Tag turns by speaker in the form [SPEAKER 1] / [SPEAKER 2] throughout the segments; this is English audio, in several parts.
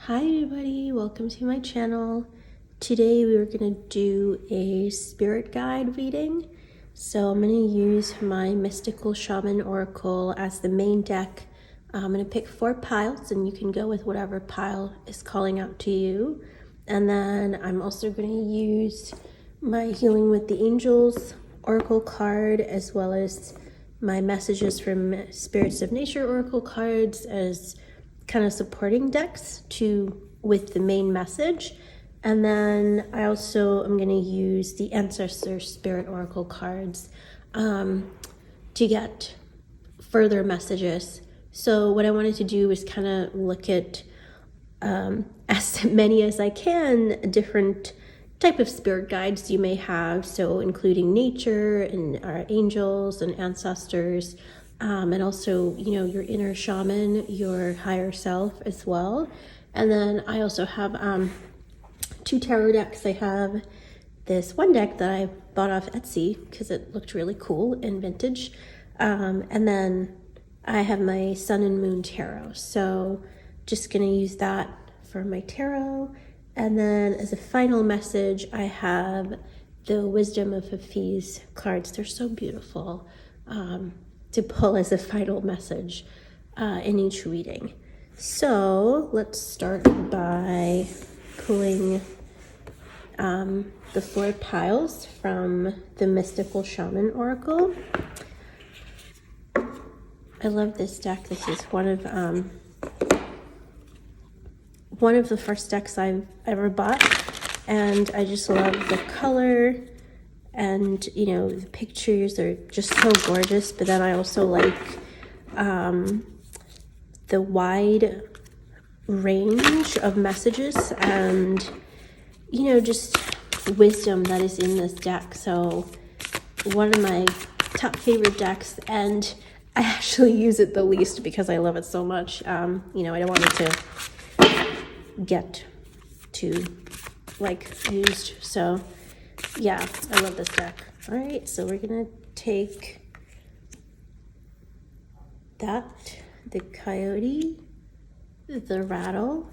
[SPEAKER 1] Hi everybody, welcome to my channel. Today we are going to do a spirit guide reading. So I'm going to use my Mystical Shaman Oracle as the main deck. I'm going to pick 4 piles and you can go with whatever pile is calling out to you. And then I'm also going to use my Healing with the Angels Oracle card as well as my Messages from Spirits of Nature Oracle cards as kind of supporting decks with the main message. And then I also am going to use the Ancestor Spirit Oracle cards to get further messages. So what I wanted to do is kind of look at as many as I can different type of spirit guides you may have, so including nature and our angels and ancestors, and also, you know, your inner shaman, your higher self as well. And then I also have 2 tarot decks. I have this one deck that I bought off Etsy because it looked really cool and vintage. And then I have my Sun and Moon Tarot. So just gonna use that for my tarot. And then as a final message, I have the Wisdom of Hafiz cards. They're so beautiful to pull as a final message in each reading. So let's start by pulling the 4 piles from the Mystical Shaman Oracle. I love this deck. This is one of the first decks I've ever bought, and I just love the color, and you know, the pictures are just so gorgeous. But then I also like the wide range of messages and, you know, just wisdom that is in this deck. So one of my top favorite decks, and I actually use it the least because I love it so much. You know, I don't want it to get too used. So yeah, I love this deck. All right, so we're gonna take that, the coyote, the rattle,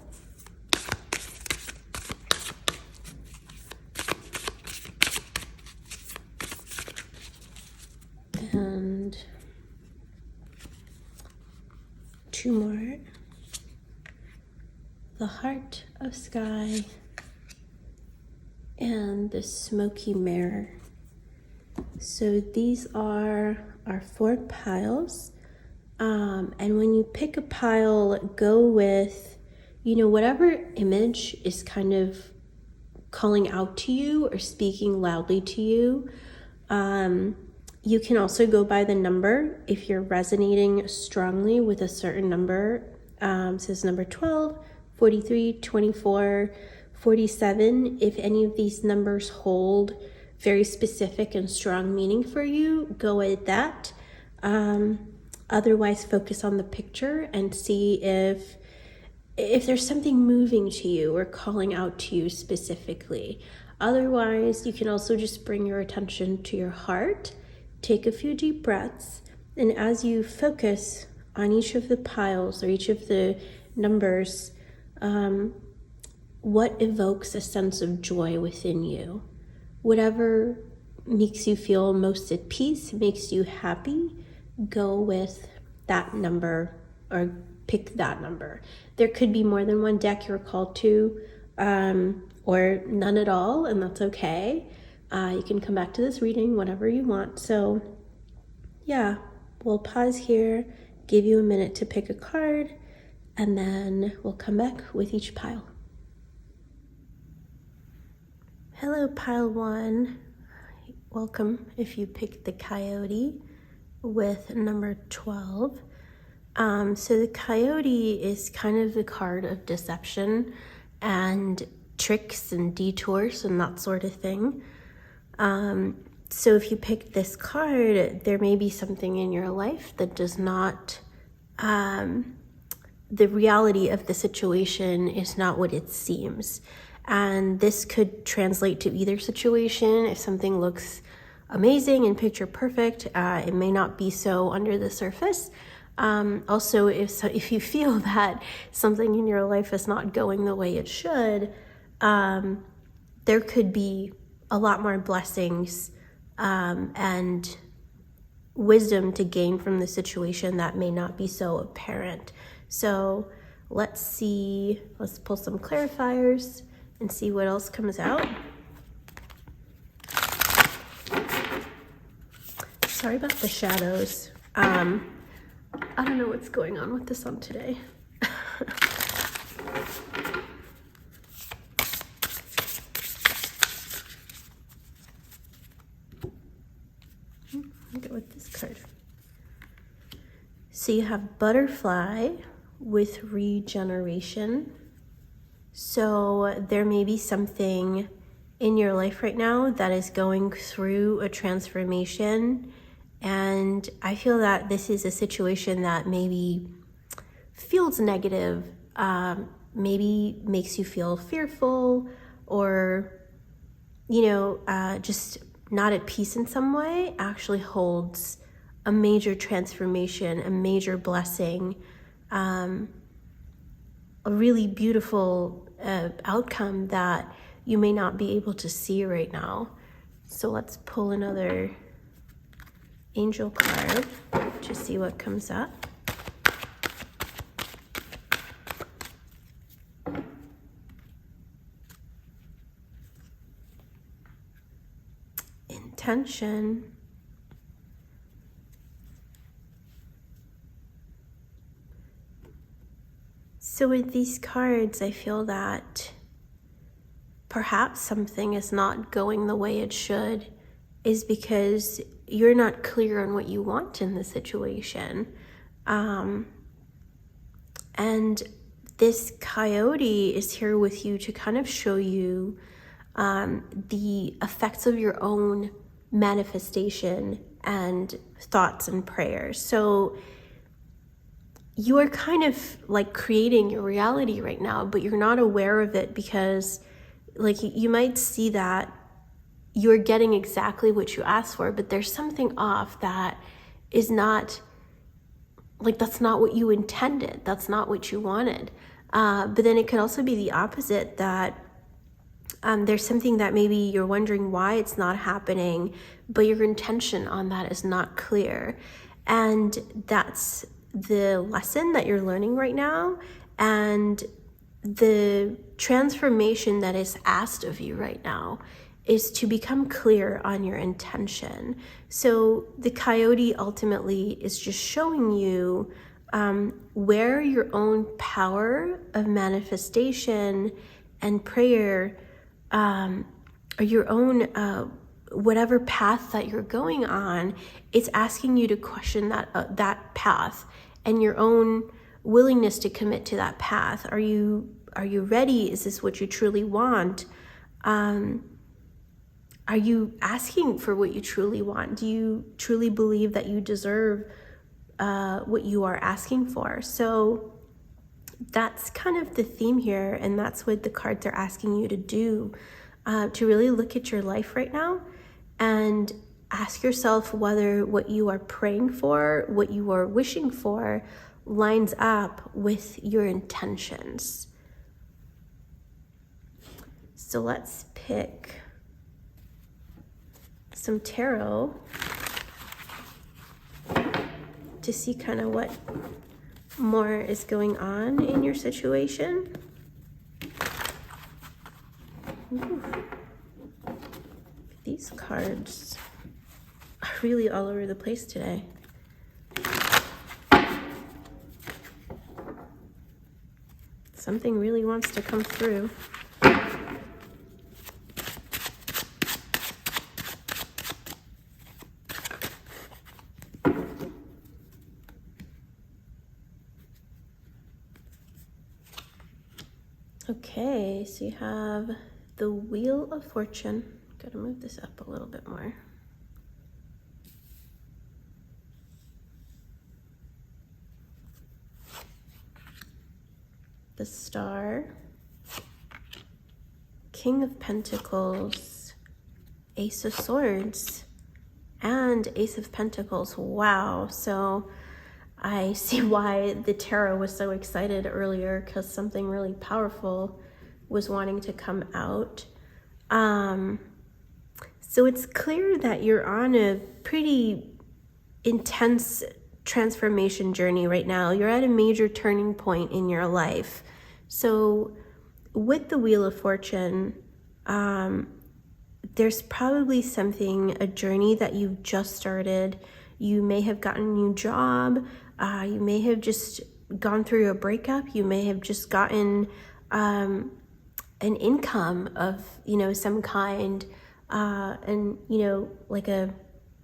[SPEAKER 1] and 2 more, the heart of sky, and the smoky mirror. So these are our 4 piles. And when you pick a pile, go with, you know, whatever image is kind of calling out to you or speaking loudly to you. You can also go by the number if you're resonating strongly with a certain number. So this number 12, 43, 24, 47. If any of these numbers hold very specific and strong meaning for you, go with that. Otherwise, focus on the picture and see if there's something moving to you or calling out to you specifically. Otherwise, you can also just bring your attention to your heart, take a few deep breaths, and as you focus on each of the piles or each of the numbers, what evokes a sense of joy within you? Whatever makes you feel most at peace, makes you happy, go with that number or pick that number. There could be more than one deck you're called to, or none at all, and that's okay. You can come back to this reading whenever you want. So yeah, we'll pause here, give you a minute to pick a card, and then we'll come back with each pile. Hello, pile 1. Welcome if you picked the coyote with number 12. So the coyote is kind of the card of deception and tricks and detours and that sort of thing. So if you pick this card, there may be something in your life that does not, the reality of the situation is not what it seems. And this could translate to either situation. If something looks amazing and picture perfect, it may not be so under the surface. Also, if you feel that something in your life is not going the way it should, there could be a lot more blessings and wisdom to gain from the situation that may not be so apparent. So let's pull some clarifiers and see what else comes out. Sorry about the shadows. I don't know what's going on with the sun today. I'll go with this card. So you have butterfly with regeneration. So there may be something in your life right now that is going through a transformation. And I feel that this is a situation that maybe feels negative, maybe makes you feel fearful or, just not at peace in some way, actually holds a major transformation, a major blessing, a really beautiful outcome that you may not be able to see right now. So let's pull another angel card to see what comes up. Intention. So with these cards, I feel that perhaps something is not going the way it should is because you're not clear on what you want in the situation. And this coyote is here with you to kind of show you the effects of your own manifestation and thoughts and prayers. So you are kind of like creating your reality right now, but you're not aware of it because like you might see that you're getting exactly what you asked for, but there's something off that is not, like that's not what you intended. That's not what you wanted. But then it could also be the opposite, that there's something that maybe you're wondering why it's not happening, but your intention on that is not clear. And that's the lesson that you're learning right now. And the transformation that is asked of you right now is to become clear on your intention. So the coyote ultimately is just showing you where your own power of manifestation and prayer, or your own whatever path that you're going on, it's asking you to question that path and your own willingness to commit to that path. Are you ready? Is this what you truly want? Are you asking for what you truly want? Do you truly believe that you deserve what you are asking for? So that's kind of the theme here, and that's what the cards are asking you to do, to really look at your life right now and ask yourself whether what you are praying for, what you are wishing for, lines up with your intentions. So let's pick some tarot to see kind of what more is going on in your situation. Ooh. These cards are really all over the place today. Something really wants to come through. Okay, so you have the Wheel of Fortune. Gotta move this up a little bit more. The Star, King of Pentacles, Ace of Swords, and Ace of Pentacles. Wow. So I see why the tarot was so excited earlier, because something really powerful was wanting to come out. So it's clear that you're on a pretty intense transformation journey right now. You're at a major turning point in your life. So with the Wheel of Fortune, there's probably a journey that you've just started. You may have gotten a new job. You may have just gone through a breakup. You may have just gotten an income of, some kind, and, like a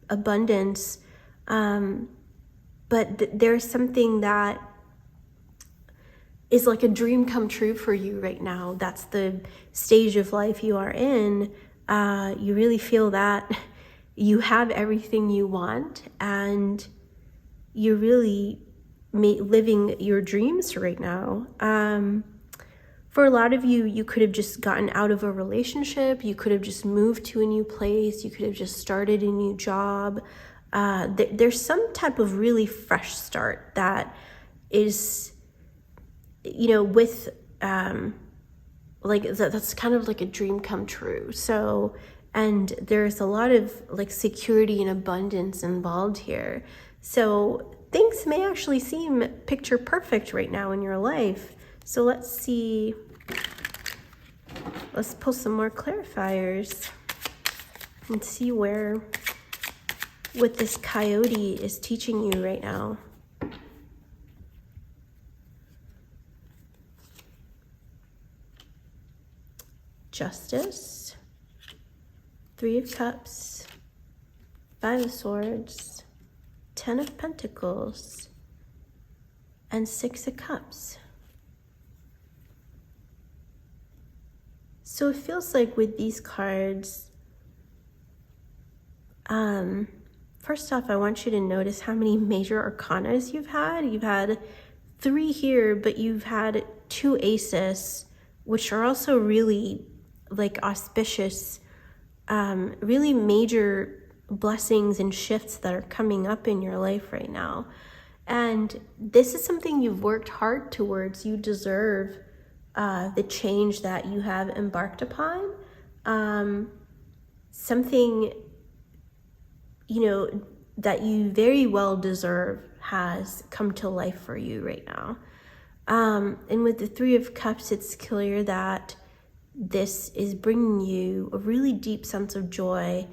[SPEAKER 1] abundance. But there's something that is like a dream come true for you right now. That's the stage of life you are in. You really feel that you have everything you want, and you're really living your dreams right now. For a lot of you, you could have just gotten out of a relationship. You could have just moved to a new place. You could have just started a new job. There's some type of really fresh start that is, with that's kind of like a dream come true. So, and there's a lot of like security and abundance involved here. So things may actually seem picture perfect right now in your life. So let's pull some more clarifiers and see what this coyote is teaching you right now. Justice, 3 of Cups, 5 of Swords, 10 of Pentacles, and 6 of Cups. So it feels like with these cards, first off, I want you to notice how many major arcanas you've had. You've had 3 here, but you've had 2 aces, which are also really like auspicious, really major blessings and shifts that are coming up in your life right now. And this is something you've worked hard towards. You deserve the change that you have embarked upon. Something, that you very well deserve has come to life for you right now. And with the 3 of Cups, it's clear that this is bringing you a really deep sense of joy.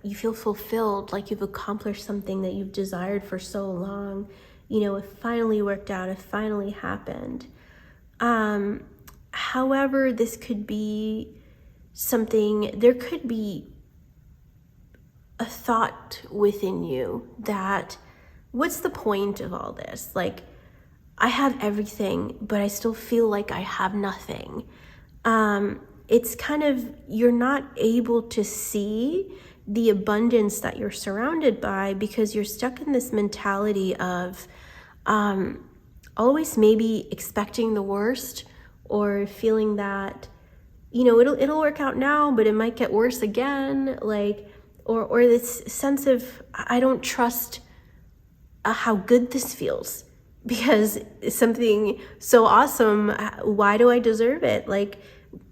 [SPEAKER 1] You feel fulfilled, like you've accomplished something that you've desired for so long. It finally worked out. It finally happened. However, this could be there could be a thought within you that, what's the point of all this? Like, I have everything, but I still feel like I have nothing. It's kind of, you're not able to see the abundance that you're surrounded by because you're stuck in this mentality of always maybe expecting the worst, or feeling that, it'll work out now, but it might get worse again. Like, or this sense of, I don't trust how good this feels because it's something so awesome. Why do I deserve it? Like,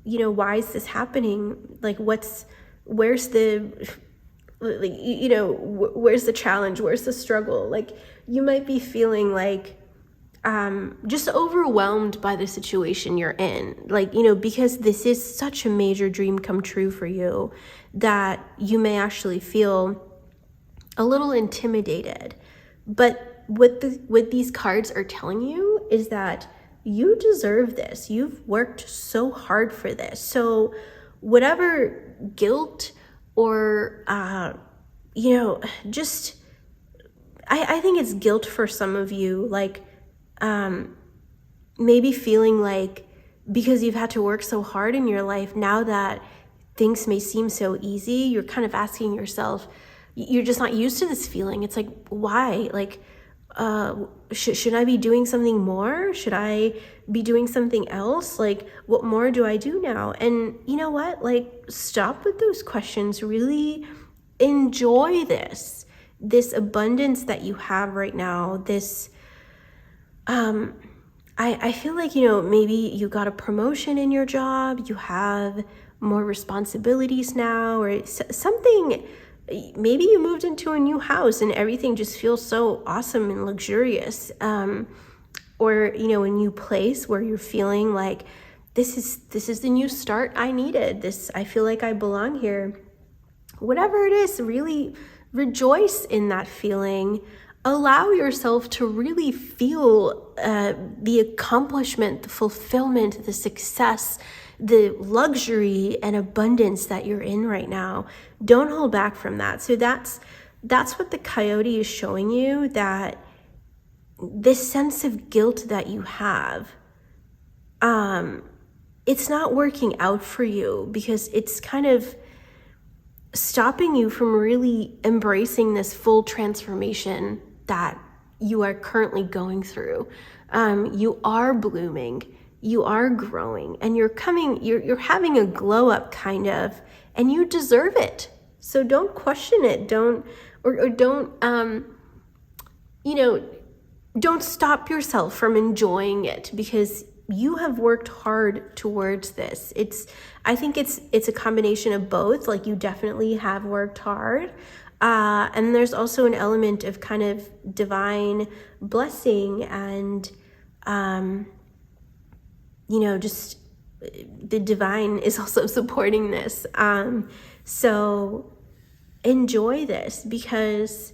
[SPEAKER 1] why is this happening? Like, where's the challenge? Where's the struggle? Like, you might be feeling like, just overwhelmed by the situation you're in, like, because this is such a major dream come true for you, that you may actually feel a little intimidated. But what these cards are telling you is that you deserve this. You've worked so hard for this. So whatever guilt or, just, I think it's guilt for some of you, like, maybe feeling like because you've had to work so hard in your life, now that things may seem so easy, you're kind of asking yourself, you're just not used to this feeling. It's like, why? Like, should I be doing something more? Should I be doing something else? Like, what more do I do now? And you know what? Like, stop with those questions. Really enjoy this abundance that you have right now. This, I feel like, maybe you got a promotion in your job, you have more responsibilities now, or something. Maybe you moved into a new house and everything just feels so awesome and luxurious. Or, a new place where you're feeling like this is the new start I needed. I feel like I belong here. Whatever it is, really rejoice in that feeling. Allow yourself to really feel the accomplishment, the fulfillment, the success, the luxury and abundance that you're in right now. Don't hold back from that. So that's what the coyote is showing you, that this sense of guilt that you have, it's not working out for you because it's kind of stopping you from really embracing this full transformation that you are currently going through. You are blooming, you are growing, and you're having a glow up kind of, and you deserve it. So don't question it. Don't stop yourself from enjoying it, because you have worked hard towards this. I think it's a combination of both. Like, you definitely have worked hard. And there's also an element of kind of divine blessing and, just the divine is also supporting this. So enjoy this, because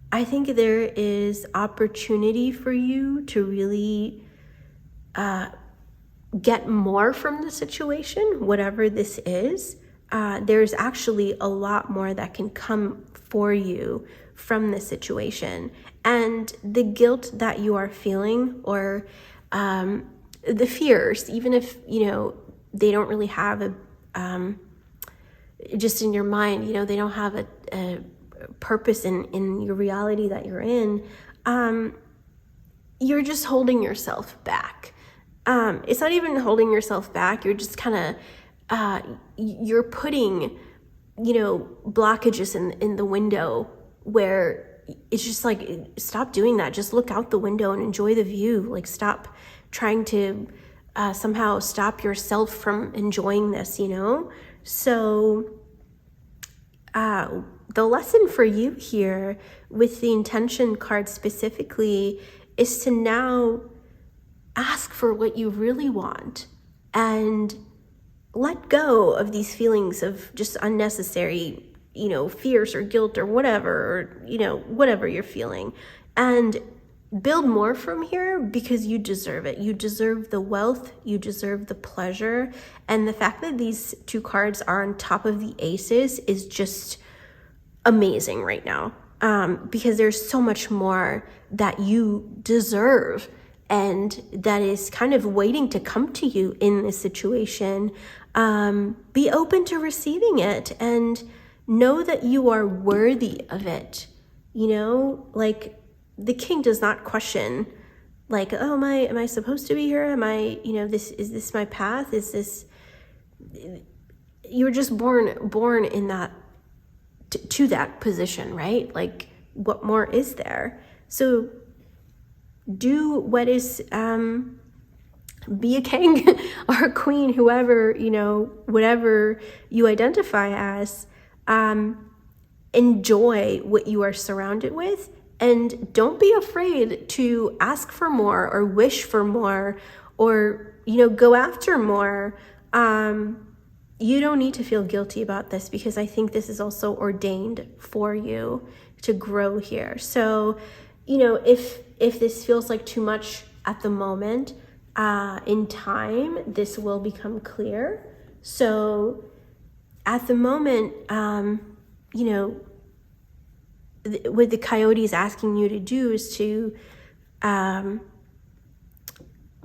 [SPEAKER 1] I think there is opportunity for you to really get more from the situation, whatever this is. There's actually a lot more that can come for you from this situation. And the guilt that you are feeling, or the fears, even if, they don't really have just in your mind, they don't have a purpose in your reality that you're in, you're just holding yourself back. It's not even holding yourself back. You're just kind of, you're putting, blockages in the window, where it's just like, stop doing that. Just look out the window and enjoy the view. Like, stop trying to somehow stop yourself from enjoying this, So the lesson for you here with the intention card specifically is to now ask for what you really want and let go of these feelings of just unnecessary, fears or guilt or whatever, or, whatever you're feeling, and build more from here, because you deserve it. You deserve the wealth, you deserve the pleasure. And the fact that these two cards are on top of the aces is just amazing right now, because there's so much more that you deserve and that is kind of waiting to come to you in this situation. Be open to receiving it and know that you are worthy of it. Like, the king does not question, like, oh, am I supposed to be here? Am I, is this my path? Is this, you're just born in that, to that position, right? Like, what more is there? So do what is, be a king or a queen, whoever, whatever you identify as, enjoy what you are surrounded with. And don't be afraid to ask for more or wish for more or, go after more. You don't need to feel guilty about this, because I think this is also ordained for you to grow here. So, if this feels like too much at the moment, in time, this will become clear. So at the moment, what the coyote is asking you to do is to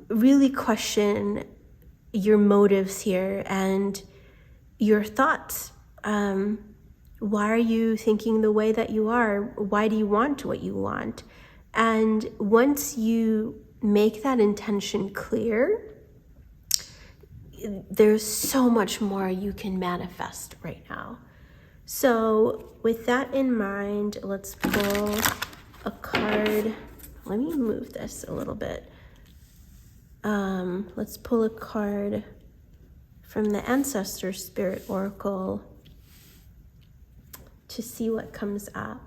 [SPEAKER 1] really question your motives here and your thoughts. Why are you thinking the way that you are? Why do you want what you want? And once you make that intention clear, there's so much more you can manifest right now. So with that in mind, let's pull a card. Let me move this a little bit. Let's pull a card from the Ancestor Spirit Oracle to see what comes up.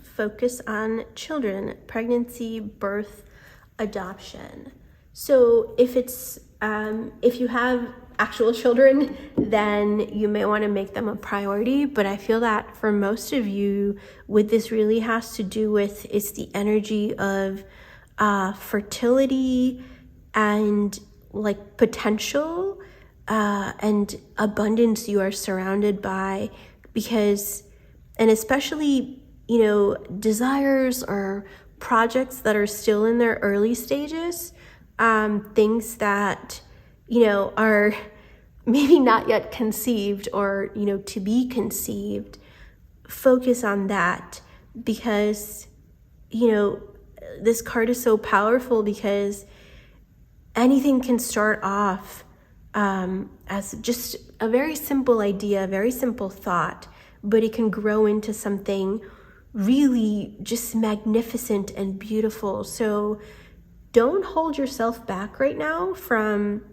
[SPEAKER 1] Focus on children, pregnancy, birth, adoption. So if you have actual children, then you may want to make them a priority. But I feel that for most of you, what this really has to do with is the energy of fertility and like potential and abundance you are surrounded by, because, and especially, you know, desires or projects that are still in their early stages, things that, you know, are maybe not yet conceived or, you know, to be conceived. Focus on that, because, you know, this card is so powerful because anything can start off as just a very simple idea, a very simple thought, but it can grow into something really just magnificent and beautiful. So don't hold yourself back right now from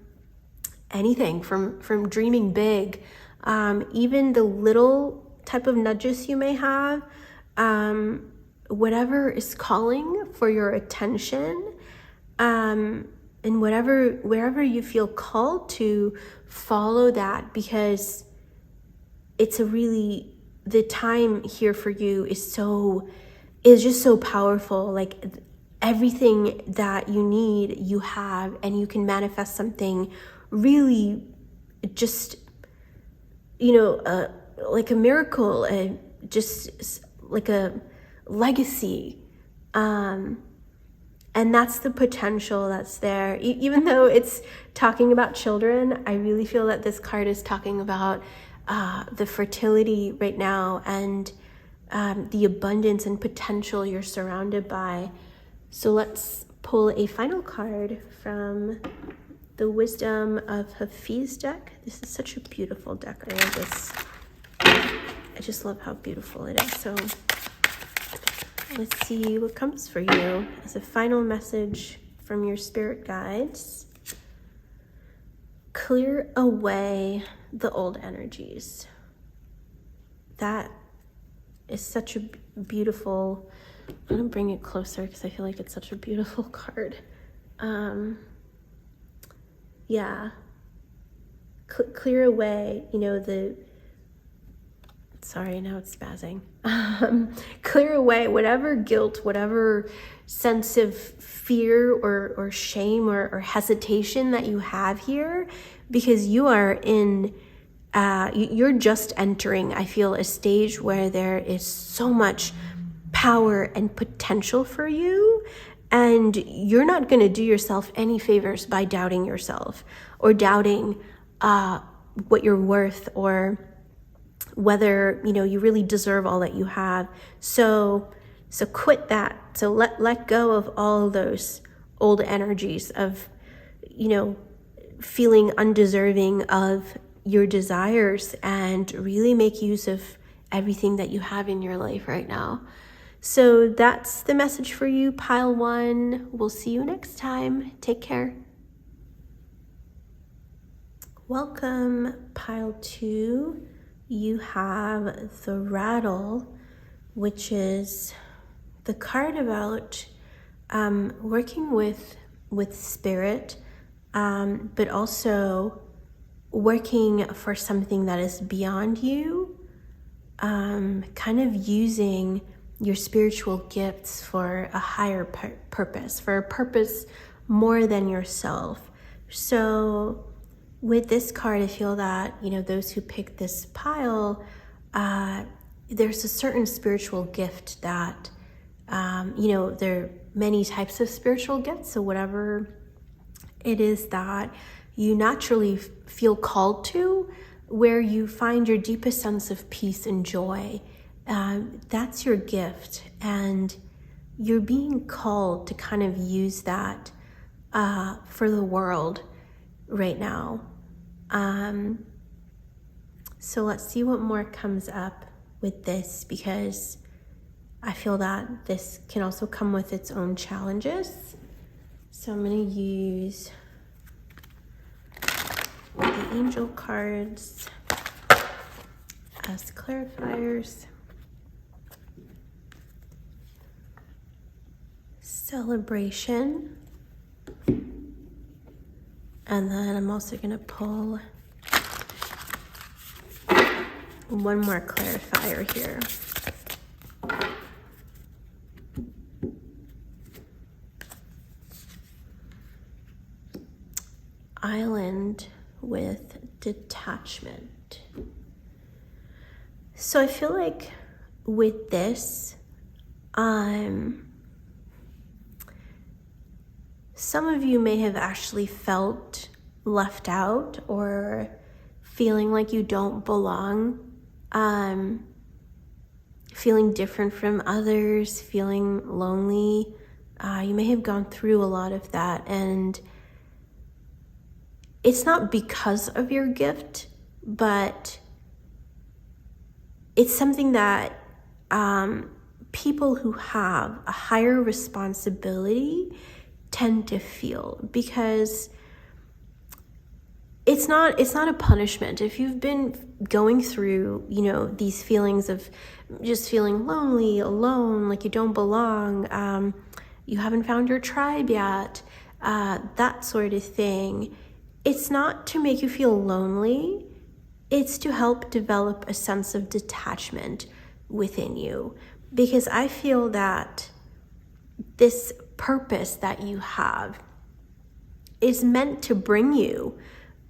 [SPEAKER 1] anything, from dreaming big. Even the little type of nudges you may have, whatever is calling for your attention, and wherever you feel called to, follow that, because it's a really, the time here for you is just so powerful. Like everything that you need, you have, and you can manifest something really just, you know, like a miracle, just like a legacy. And that's the potential that's there. Even though it's talking about children, I really feel that this card is talking about the fertility right now, and the abundance and potential you're surrounded by. So let's pull a final card from the Wisdom of Hafiz deck. This is such a beautiful deck. I just love how beautiful it is. So let's see what comes for you as a final message from your spirit guides. Clear away the old energies. That is such a beautiful, I'm gonna bring it closer because I feel like it's such a beautiful card. Yeah, clear away, you know, sorry, now it's spazzing. Clear away whatever guilt, whatever sense of fear or shame or hesitation that you have here, because you are in, you're just entering, I feel, a stage where there is so much power and potential for you, and you're not going to do yourself any favors by doubting yourself or doubting what you're worth, or whether, you know, you really deserve all that you have. So quit that. So let go of all those old energies of, you know, feeling undeserving of your desires, and really make use of everything that you have in your life right now. So that's the message for you, Pile 1. We'll see you next time. Take care. Welcome, Pile 2. You have the Rattle, which is the card about working with spirit, but also working for something that is beyond you, kind of using your spiritual gifts for a higher purpose, for a purpose more than yourself. So with this card, I feel that, you know, those who pick this pile there's a certain spiritual gift that, you know, there are many types of spiritual gifts. So whatever it is that you naturally feel called to, where you find your deepest sense of peace and joy, that's your gift. And you're being called to kind of use that for the world right now. So let's see what more comes up with this, because I feel that this can also come with its own challenges. So I'm going to use the angel cards as clarifiers. Celebration. And then I'm also going to pull one more clarifier here. Island with detachment. So I feel like with this, some of you may have actually felt left out or feeling like you don't belong, feeling different from others, feeling lonely. You may have gone through a lot of that, and it's not because of your gift, but it's something that people who have a higher responsibility tend to feel, because it's not a punishment. If you've been going through, you know, these feelings of just feeling lonely, alone, like you don't belong, you haven't found your tribe yet, that sort of thing, it's not to make you feel lonely. It's to help develop a sense of detachment within you, because I feel that this purpose that you have is meant to bring you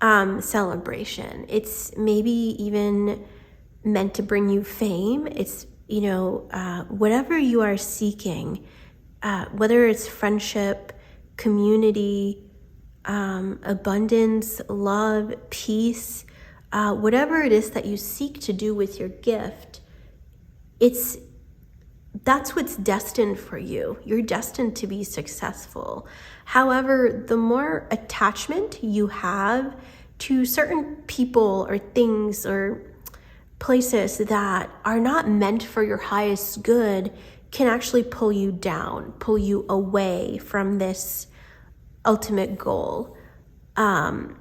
[SPEAKER 1] celebration. It's maybe even meant to bring you fame. It's, you know, whatever you are seeking, whether it's friendship, community, abundance, love, peace, whatever it is that you seek to do with your gift, that's what's destined for you. You're destined to be successful. However, the more attachment you have to certain people or things or places that are not meant for your highest good can actually pull you down, pull you away from this ultimate goal. Not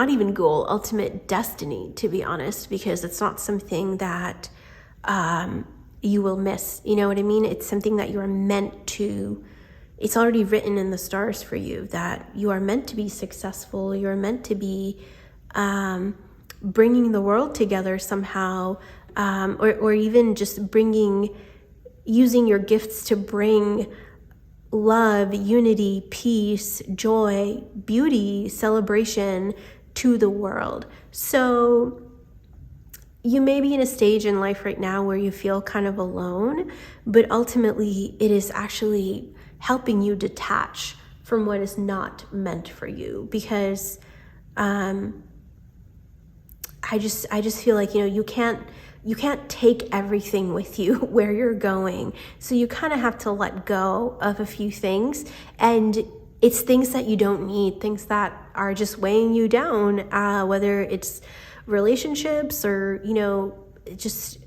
[SPEAKER 1] even goal, ultimate destiny, to be honest, because it's not something that you will miss. You know what I mean? It's something that you're meant to, it's already written in the stars for you that you are meant to be successful. You're meant to be bringing the world together somehow, or even just using your gifts to bring love, unity, peace, joy, beauty, celebration to the world. So you may be in a stage in life right now where you feel kind of alone, but ultimately it is actually helping you detach from what is not meant for you, because I just feel like, you know, you can't take everything with you where you're going. So you kind of have to let go of a few things, and it's things that you don't need, things that are just weighing you down, whether it's relationships or, you know, just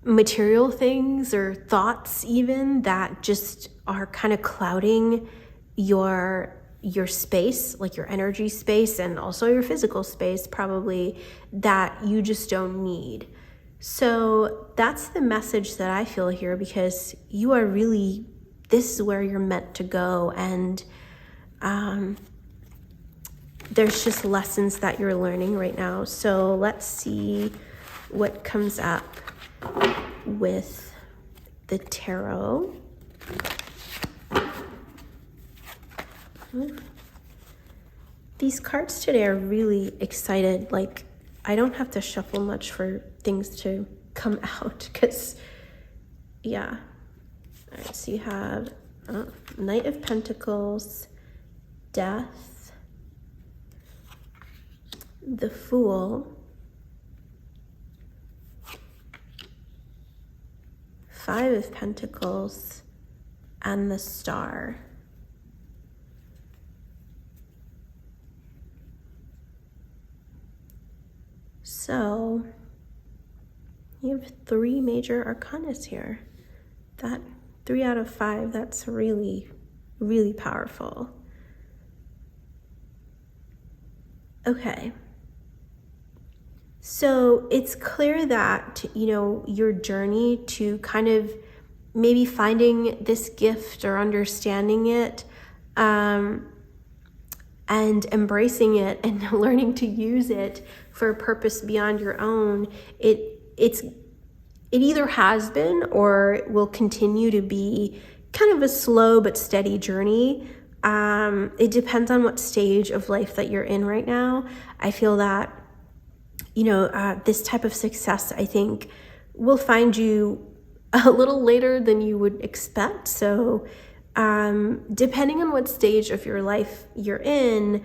[SPEAKER 1] material things or thoughts even that just are kind of clouding your space, like your energy space and also your physical space probably, that you just don't need. So that's the message that I feel here, because you are really, this is where you're meant to go, and there's just lessons that you're learning right now. So let's see what comes up with the tarot. These cards today are really excited, like I don't have to shuffle much for things to come out, because, yeah. All right, so you have Knight of Pentacles, Death, the Fool, Five of Pentacles, and the Star. So you have 3 major arcanas here. That 3 out of 5, that's really, really powerful. Okay. So it's clear that, you know, your journey to kind of maybe finding this gift or understanding it, and embracing it and learning to use it for a purpose beyond your own, it either has been or will continue to be kind of a slow but steady journey. It depends on what stage of life that you're in right now. I feel that, you know, this type of success, I think, will find you a little later than you would expect. So depending on what stage of your life you're in,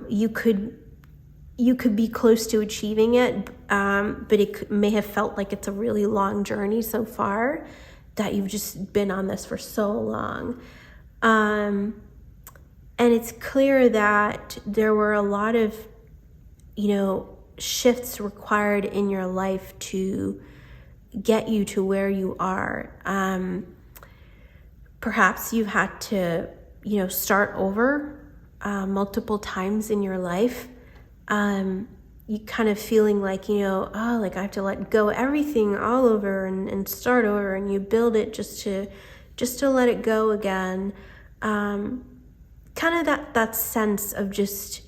[SPEAKER 1] you could be close to achieving it, but it may have felt like it's a really long journey so far, that you've just been on this for so long. And it's clear that there were a lot of, you know, shifts required in your life to get you to where you are. Perhaps you've had to, you know, start over multiple times in your life. You kind of feeling like, you know, oh, like I have to let go everything all over and start over, and you build it just to let it go again. Kind of that sense of just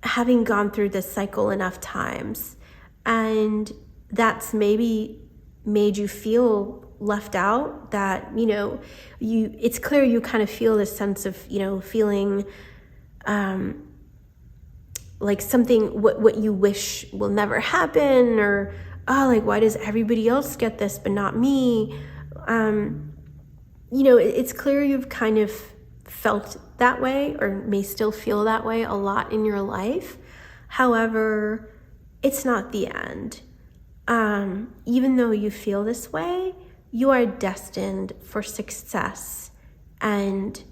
[SPEAKER 1] having gone through this cycle enough times, and that's maybe made you feel left out, that, you know, it's clear you kind of feel this sense of, you know, feeling like something, what you wish will never happen, or, oh, like, why does everybody else get this but not me? You know, it's clear you've kind of felt that way, or may still feel that way a lot in your life. However, it's not the end. Even though you feel this way, you are destined for success, and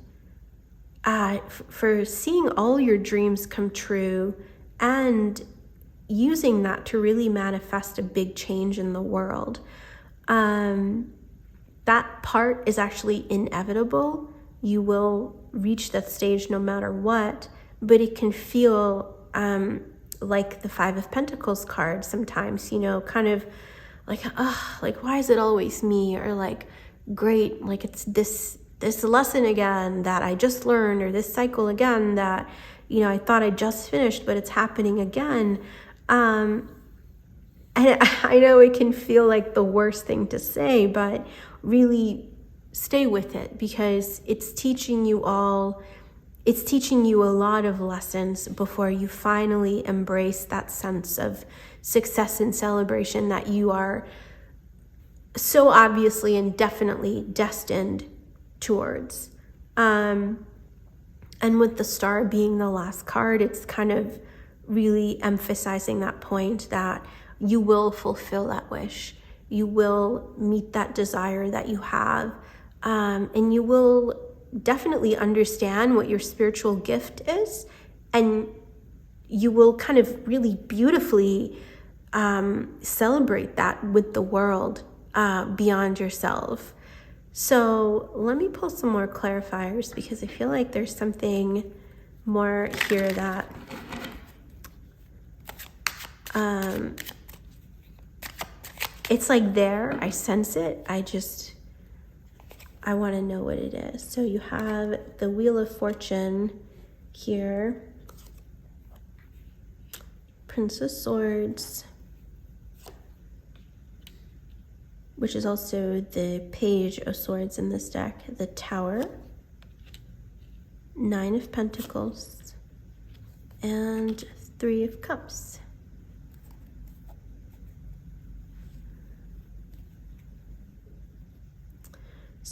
[SPEAKER 1] for seeing all your dreams come true, and using that to really manifest a big change in the world. That part is actually inevitable. You will reach that stage no matter what, but it can feel like the Five of Pentacles card sometimes, you know, kind of like, oh, like, why is it always me? Or like, great, like, it's this lesson again that I just learned, or this cycle again that, you know, I thought I just finished, but it's happening again. And I know it can feel like the worst thing to say, but really stay with it, because it's teaching you a lot of lessons before you finally embrace that sense of success and celebration that you are so obviously and definitely destined towards. And with the Star being the last card, it's kind of really emphasizing that point that you will fulfill that wish. You will meet that desire that you have, and you will definitely understand what your spiritual gift is, and you will kind of really beautifully celebrate that with the world beyond yourself. So let me pull some more clarifiers, because I feel like there's something more here that it's like there, I sense it, I want to know what it is. So you have the Wheel of Fortune here, Prince of Swords, which is also the Page of Swords in this deck, the Tower, Nine of Pentacles, and Three of Cups.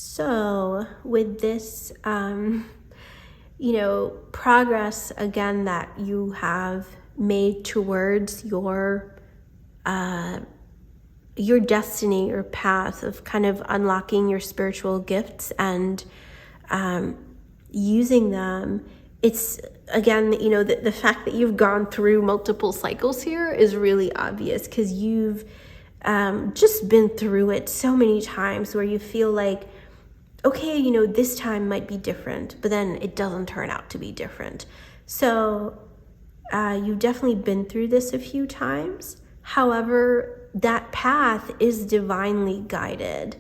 [SPEAKER 1] So with this, progress again that you have made towards your destiny, your path of kind of unlocking your spiritual gifts and using them, it's again, the fact that you've gone through multiple cycles here is really obvious, because you've just been through it so many times where you feel like, okay, this time might be different, but then it doesn't turn out to be different. So you've definitely been through this a few times. However, that path is divinely guided.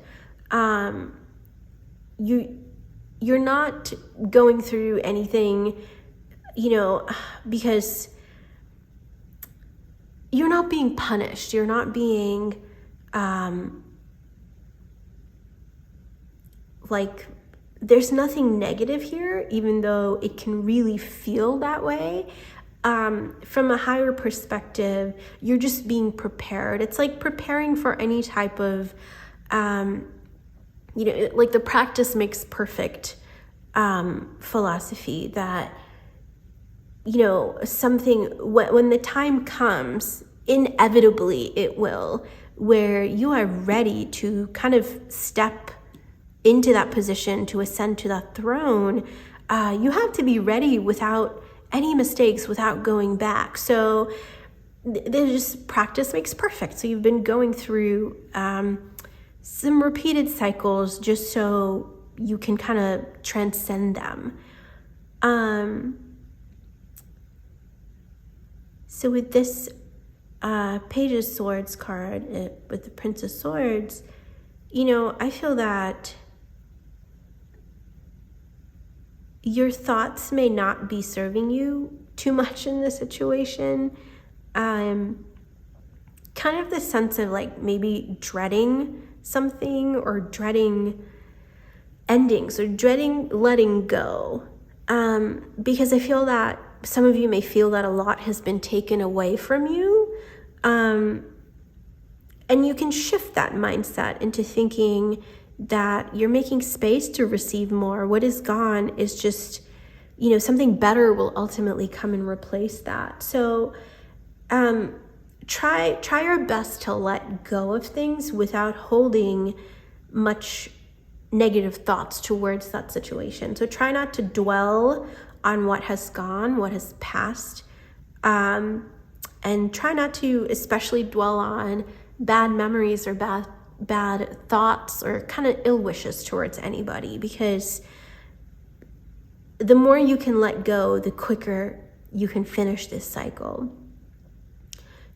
[SPEAKER 1] You're not going through anything, because you're not being punished. You're not being there's nothing negative here, even though it can really feel that way. From a higher perspective, you're just being prepared. It's like preparing for any type of, like the practice makes perfect philosophy that, something, when the time comes, inevitably it will, where you are ready to kind of step into that position, to ascend to that throne. You have to be ready without any mistakes, without going back. So there's just practice makes perfect. So you've been going through some repeated cycles just so you can kind of transcend them. So with this Page of Swords card, with the Prince of Swords, I feel that your thoughts may not be serving you too much in this situation. Kind of the sense of like maybe dreading something, or dreading endings, or dreading letting go. Because I feel that some of you may feel that a lot has been taken away from you. And you can shift that mindset into thinking that you're making space to receive more. What is gone is just, something better will ultimately come and replace that. So try your best to let go of things without holding much negative thoughts towards that situation. So try not to dwell on what has gone, what has passed, and try not to especially dwell on bad memories or bad thoughts or kind of ill wishes towards anybody, because the more you can let go, the quicker you can finish this cycle.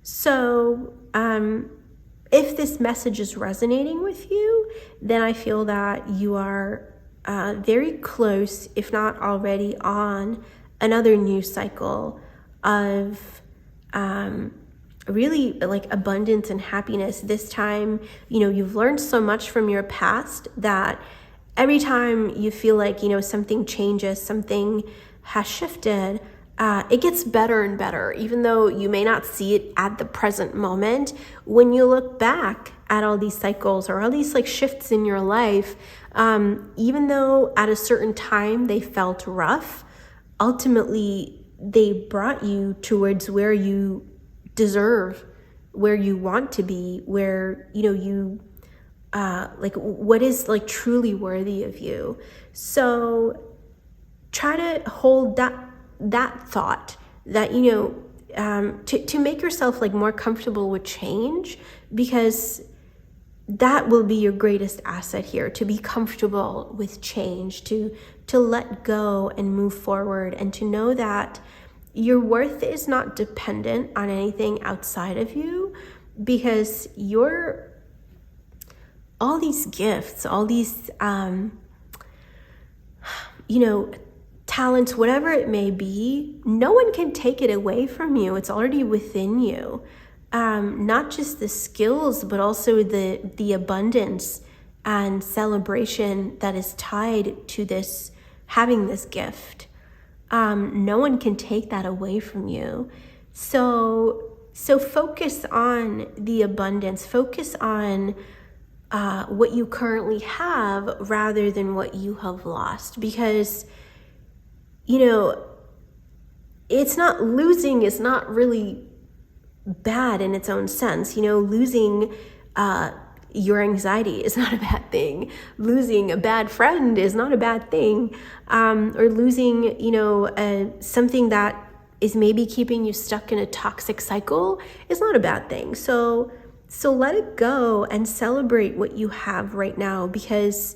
[SPEAKER 1] So if this message is resonating with you, then I feel that you are very close, if not already on another new cycle of really like abundance and happiness. This time, you've learned so much from your past that every time you feel like, something changes, something has shifted, it gets better and better, even though you may not see it at the present moment. When you look back at all these cycles or all these like shifts in your life, even though at a certain time they felt rough, ultimately they brought you towards where you deserve, where you want to be, where you like what is like truly worthy of you. So try to hold that thought that to make yourself like more comfortable with change, because that will be your greatest asset here, to be comfortable with change, to let go and move forward, and to know that your worth is not dependent on anything outside of you, because you're all these gifts, all these, talents, whatever it may be, no one can take it away from you. It's already within you. Not just the skills, but also the abundance and celebration that is tied to this, having this gift. No one can take that away from you. So focus on the abundance, focus on what you currently have rather than what you have lost. Because, you know, it's not, losing is not really bad in its own sense. You know, losing your anxiety is not a bad thing. Losing a bad friend is not a bad thing. Or losing, you know, something that is maybe keeping you stuck in a toxic cycle is not a bad thing. So let it go and celebrate what you have right now, because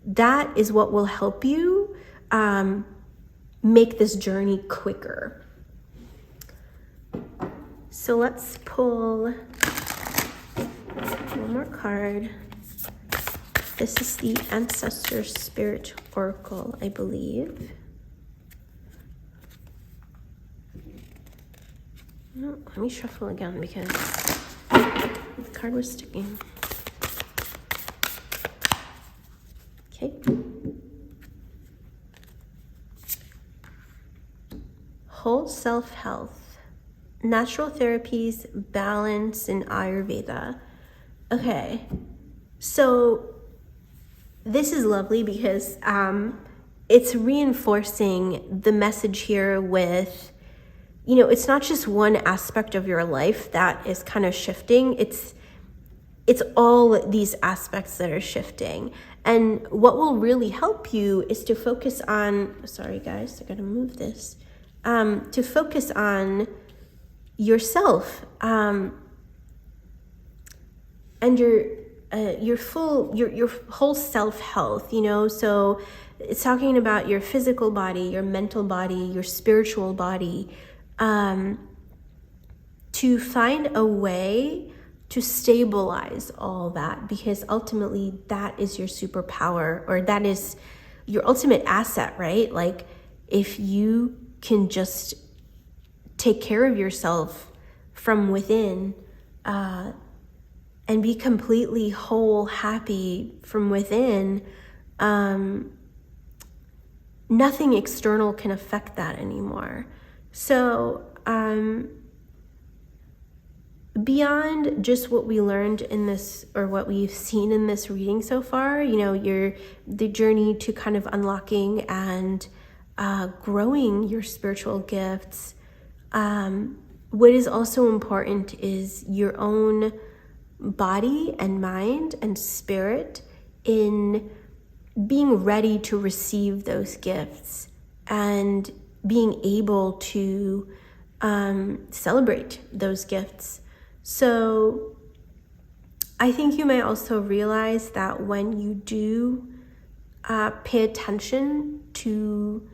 [SPEAKER 1] that is what will help you make this journey quicker. So let's pull one more card. This is the Ancestor Spirit Oracle, I believe. No, let me shuffle again because the card was sticking. Okay. Whole self-health, natural therapies, balance, and Ayurveda. Okay, so this is lovely because it's reinforcing the message here with, you know, it's not just one aspect of your life that is kind of shifting. It's all these aspects that are shifting. And what will really help you is to focus on, sorry guys, I gotta move this, to focus on yourself and your whole self-health, you know. So it's talking about your physical body, your mental body, your spiritual body, to find a way to stabilize all that, because ultimately that is your superpower, or that is your ultimate asset, right? Like, if you can just take care of yourself from within, and be completely whole, happy from within, nothing external can affect that anymore. So beyond just what we learned in this, or what we've seen in this reading so far, you know, the journey to kind of unlocking and growing your spiritual gifts, what is also important is your own body and mind and spirit in being ready to receive those gifts and being able to celebrate those gifts. So I think you may also realize that when you do pay attention to,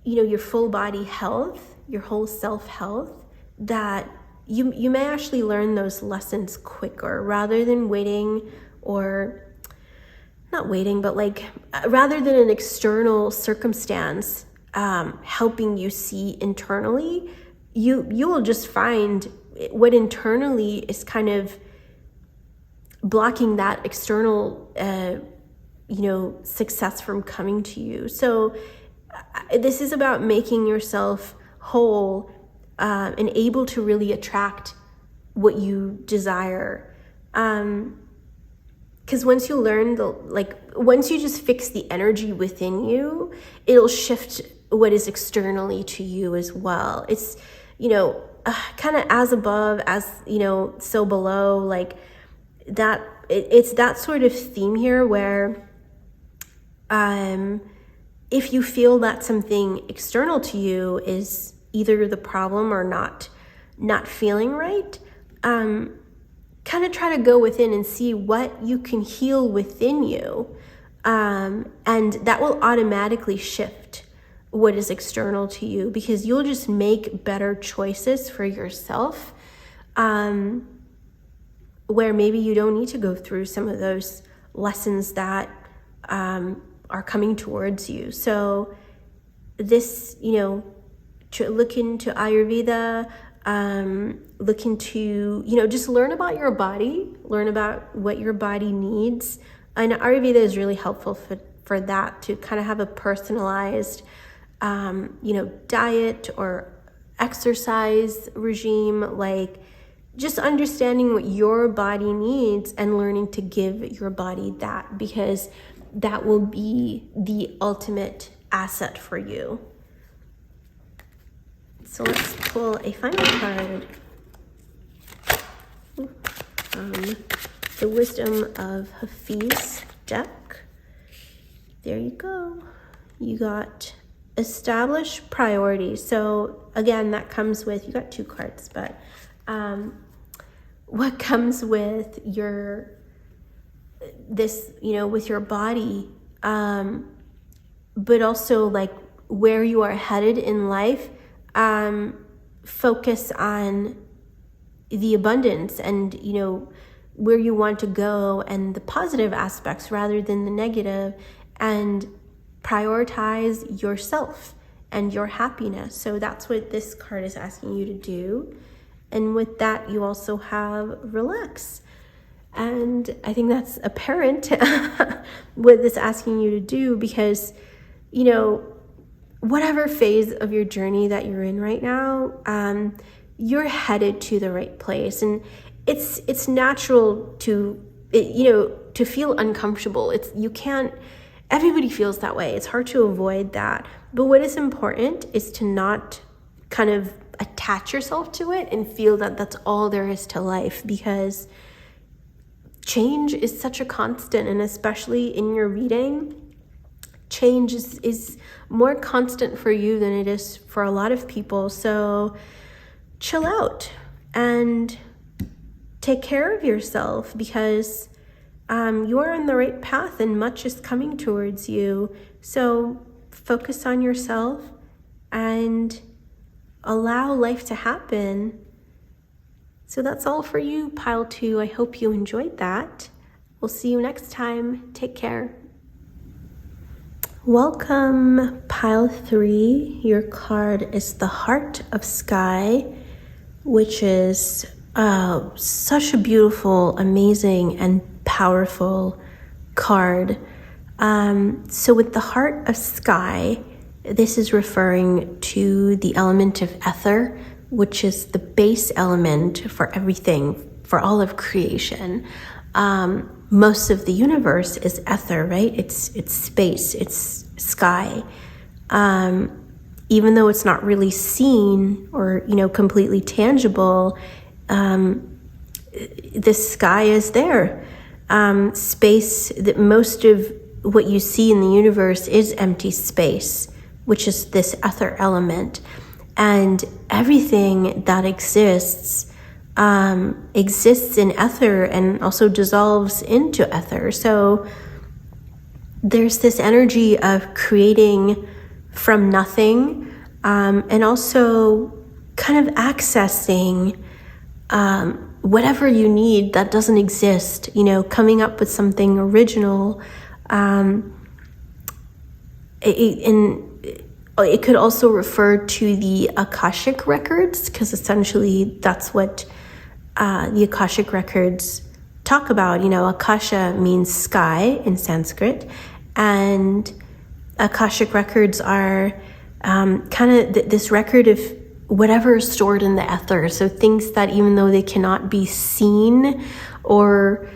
[SPEAKER 1] you know, your full body health, your whole self-health, that you may actually learn those lessons quicker, rather than waiting, or not waiting, but like rather than an external circumstance helping you see internally, you will just find what internally is kind of blocking that external you know, success from coming to you. So this is about making yourself whole and able to really attract what you desire. Because once you learn once you just fix the energy within you, it'll shift what is externally to you as well. It's, you know, kind of as above, as, you know, so below, like that. It's that sort of theme here where if you feel that something external to you is either the problem or not feeling right, kind of try to go within and see what you can heal within you, and that will automatically shift what is external to you, because you'll just make better choices for yourself, where maybe you don't need to go through some of those lessons that are coming towards you. So this, you know, to look into Ayurveda, look into, you know, just learn about your body, learn about what your body needs. And Ayurveda is really helpful for that, to kind of have a personalized, you know, diet or exercise regime. Like, just understanding what your body needs and learning to give your body that, because that will be the ultimate asset for you. So let's pull a final card. The Wisdom of Hafiz deck. There you go. You got Establish Priorities. So again, that comes with, you got 2 cards, but what comes with your, this, with your body, but also like where you are headed in life, focus on the abundance and, where you want to go and the positive aspects rather than the negative, and prioritize yourself and your happiness. So that's what this card is asking you to do. And with that, you also have relax. And I think that's apparent what this asking you to do, because, whatever phase of your journey that you're in right now, you're headed to the right place. And it's natural to, to feel uncomfortable. Everybody feels that way. It's hard to avoid that. But what is important is to not kind of attach yourself to it and feel that that's all there is to life, because change is such a constant, and especially in your reading, change is more constant for you than it is for a lot of people. So chill out and take care of yourself, because you are on the right path and much is coming towards you. So focus on yourself and allow life to happen. So that's all for you, pile 2. I hope you enjoyed that. We'll see you next time. Take care. Welcome, pile 3. Your card is the Heart of Sky, which is such a beautiful, amazing, and powerful card. So with the Heart of Sky, this is referring to the element of ether, which is the base element for everything, for all of creation. Most of the universe is ether, right? It's space, it's sky. Even though it's not really seen or, completely tangible, the sky is there. Space, that most of what you see in the universe is empty space, which is this ether element. And everything that exists exists in ether and also dissolves into ether. So there's this energy of creating from nothing, and also kind of accessing whatever you need that doesn't exist, coming up with something original. It could also refer to the Akashic records, because essentially that's what the Akashic records talk about. Akasha means sky in Sanskrit, and Akashic records are kind of this record of whatever is stored in the ether. So things that, even though they cannot be seen or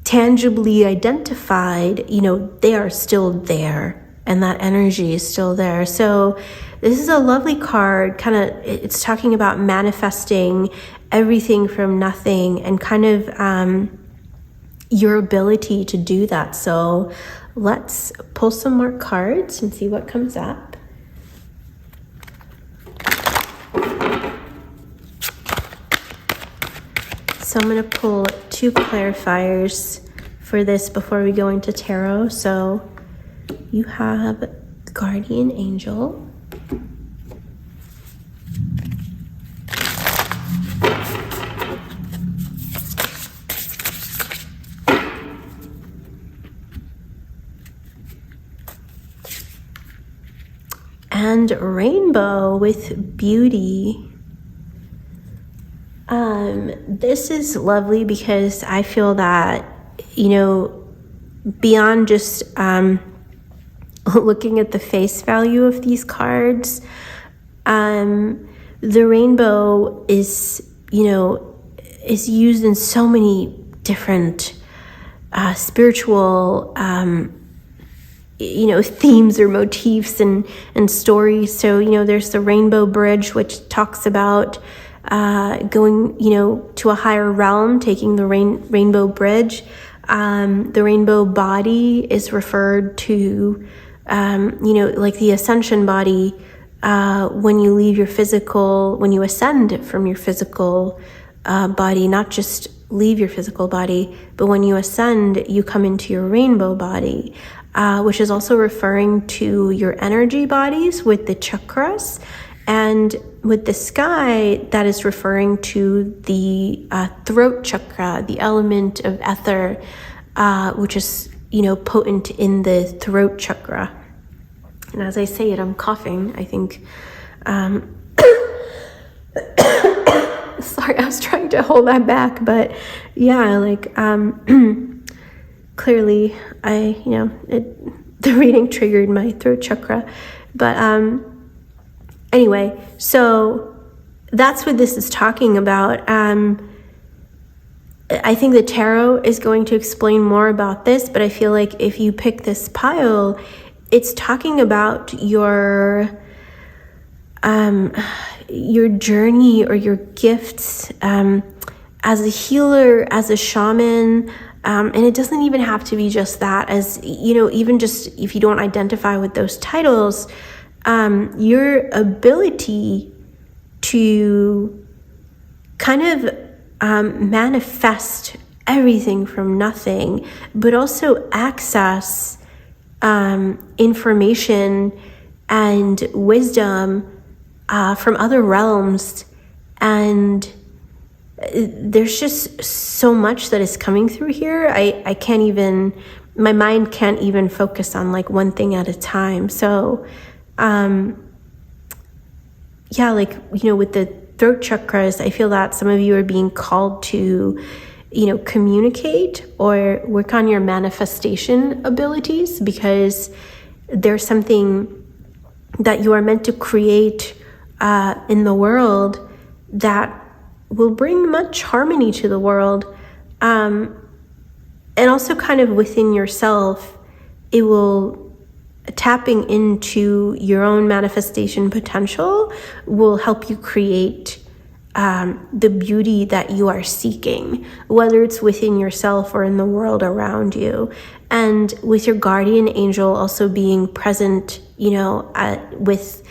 [SPEAKER 1] tangibly identified, they are still there. And that energy is still there. So this is a lovely card. It's talking about manifesting everything from nothing, and kind of your ability to do that. So let's pull some more cards and see what comes up. So I'm going to pull 2 clarifiers for this before we go into tarot. So you have Guardian Angel, and Rainbow with Beauty. This is lovely because I feel that, beyond just looking at the face value of these cards, the rainbow is, is used in so many different spiritual, themes or motifs and stories. So, there's the Rainbow Bridge, which talks about going, to a higher realm, taking the rainbow bridge. The rainbow body is referred to, like the ascension body, when you leave your physical, when you ascend from your physical body, not just leave your physical body, but when you ascend, you come into your rainbow body, which is also referring to your energy bodies with the chakras. And with the sky, that is referring to the throat chakra, the element of ether, which is, potent in the throat chakra. And as I say it, I'm coughing. I think, sorry, I was trying to hold that back, but yeah, clearly the reading triggered my throat chakra. But anyway, so that's what this is talking about. I think the tarot is going to explain more about this, but I feel like if you pick this pile, it's talking about your journey or your gifts as a healer, as a shaman, and it doesn't even have to be just that. As even just if you don't identify with those titles, your ability to kind of manifest everything from nothing, but also access information and wisdom from other realms. And there's just so much that is coming through here. I can't even, my mind can't even focus on like one thing at a time. So with the throat chakras, I feel that some of you are being called to, communicate or work on your manifestation abilities, because there's something that you are meant to create in the world that will bring much harmony to the world. And also kind of within yourself, it will, tapping into your own manifestation potential will help you create the beauty that you are seeking, whether it's within yourself or in the world around you. And with your guardian angel also being present, this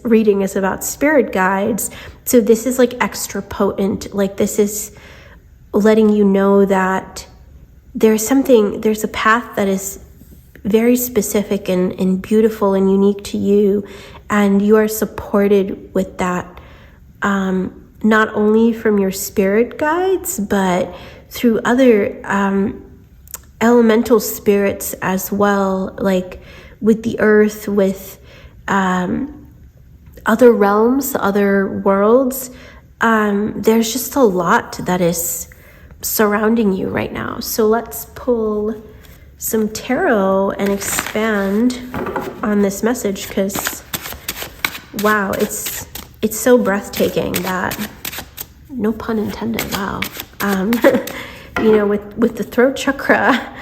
[SPEAKER 1] reading is about spirit guides. So this is like extra potent. Like this is letting you know that there's a path that is very specific and beautiful and unique to you, and you are supported with that, not only from your spirit guides, but through other elemental spirits as well, like with the earth, with other realms, other worlds. There's just a lot that is surrounding you right now. So let's pull some tarot and expand on this message, because wow, it's so breathtaking that, no pun intended, wow. With the throat chakra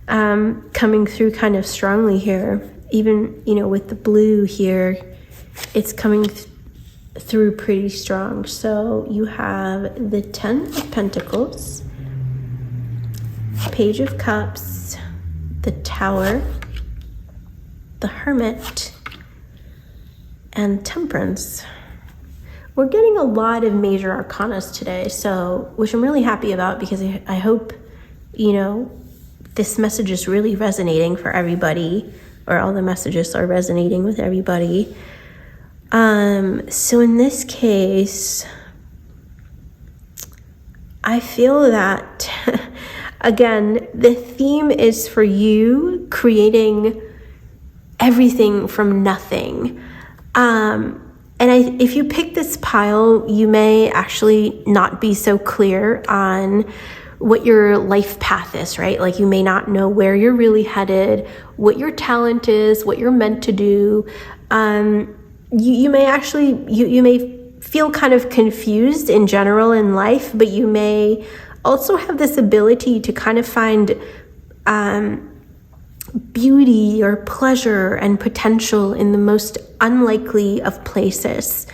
[SPEAKER 1] coming through kind of strongly here, even with the blue here, it's coming through pretty strong. So you have the 10 of Pentacles, Page of Cups, the Tower, the Hermit, and Temperance. We're getting a lot of major arcanas today, which I'm really happy about, because I hope, this message is really resonating for everybody, or all the messages are resonating with everybody. So in this case, I feel that, again, the theme is for you creating everything from nothing. And if you pick this pile, you may actually not be so clear on what your life path is, right? Like you may not know where you're really headed, what your talent is, what you're meant to do. you may actually, you may feel kind of confused in general in life, but you may also have this ability to kind of find beauty or pleasure and potential in the most unlikely of places.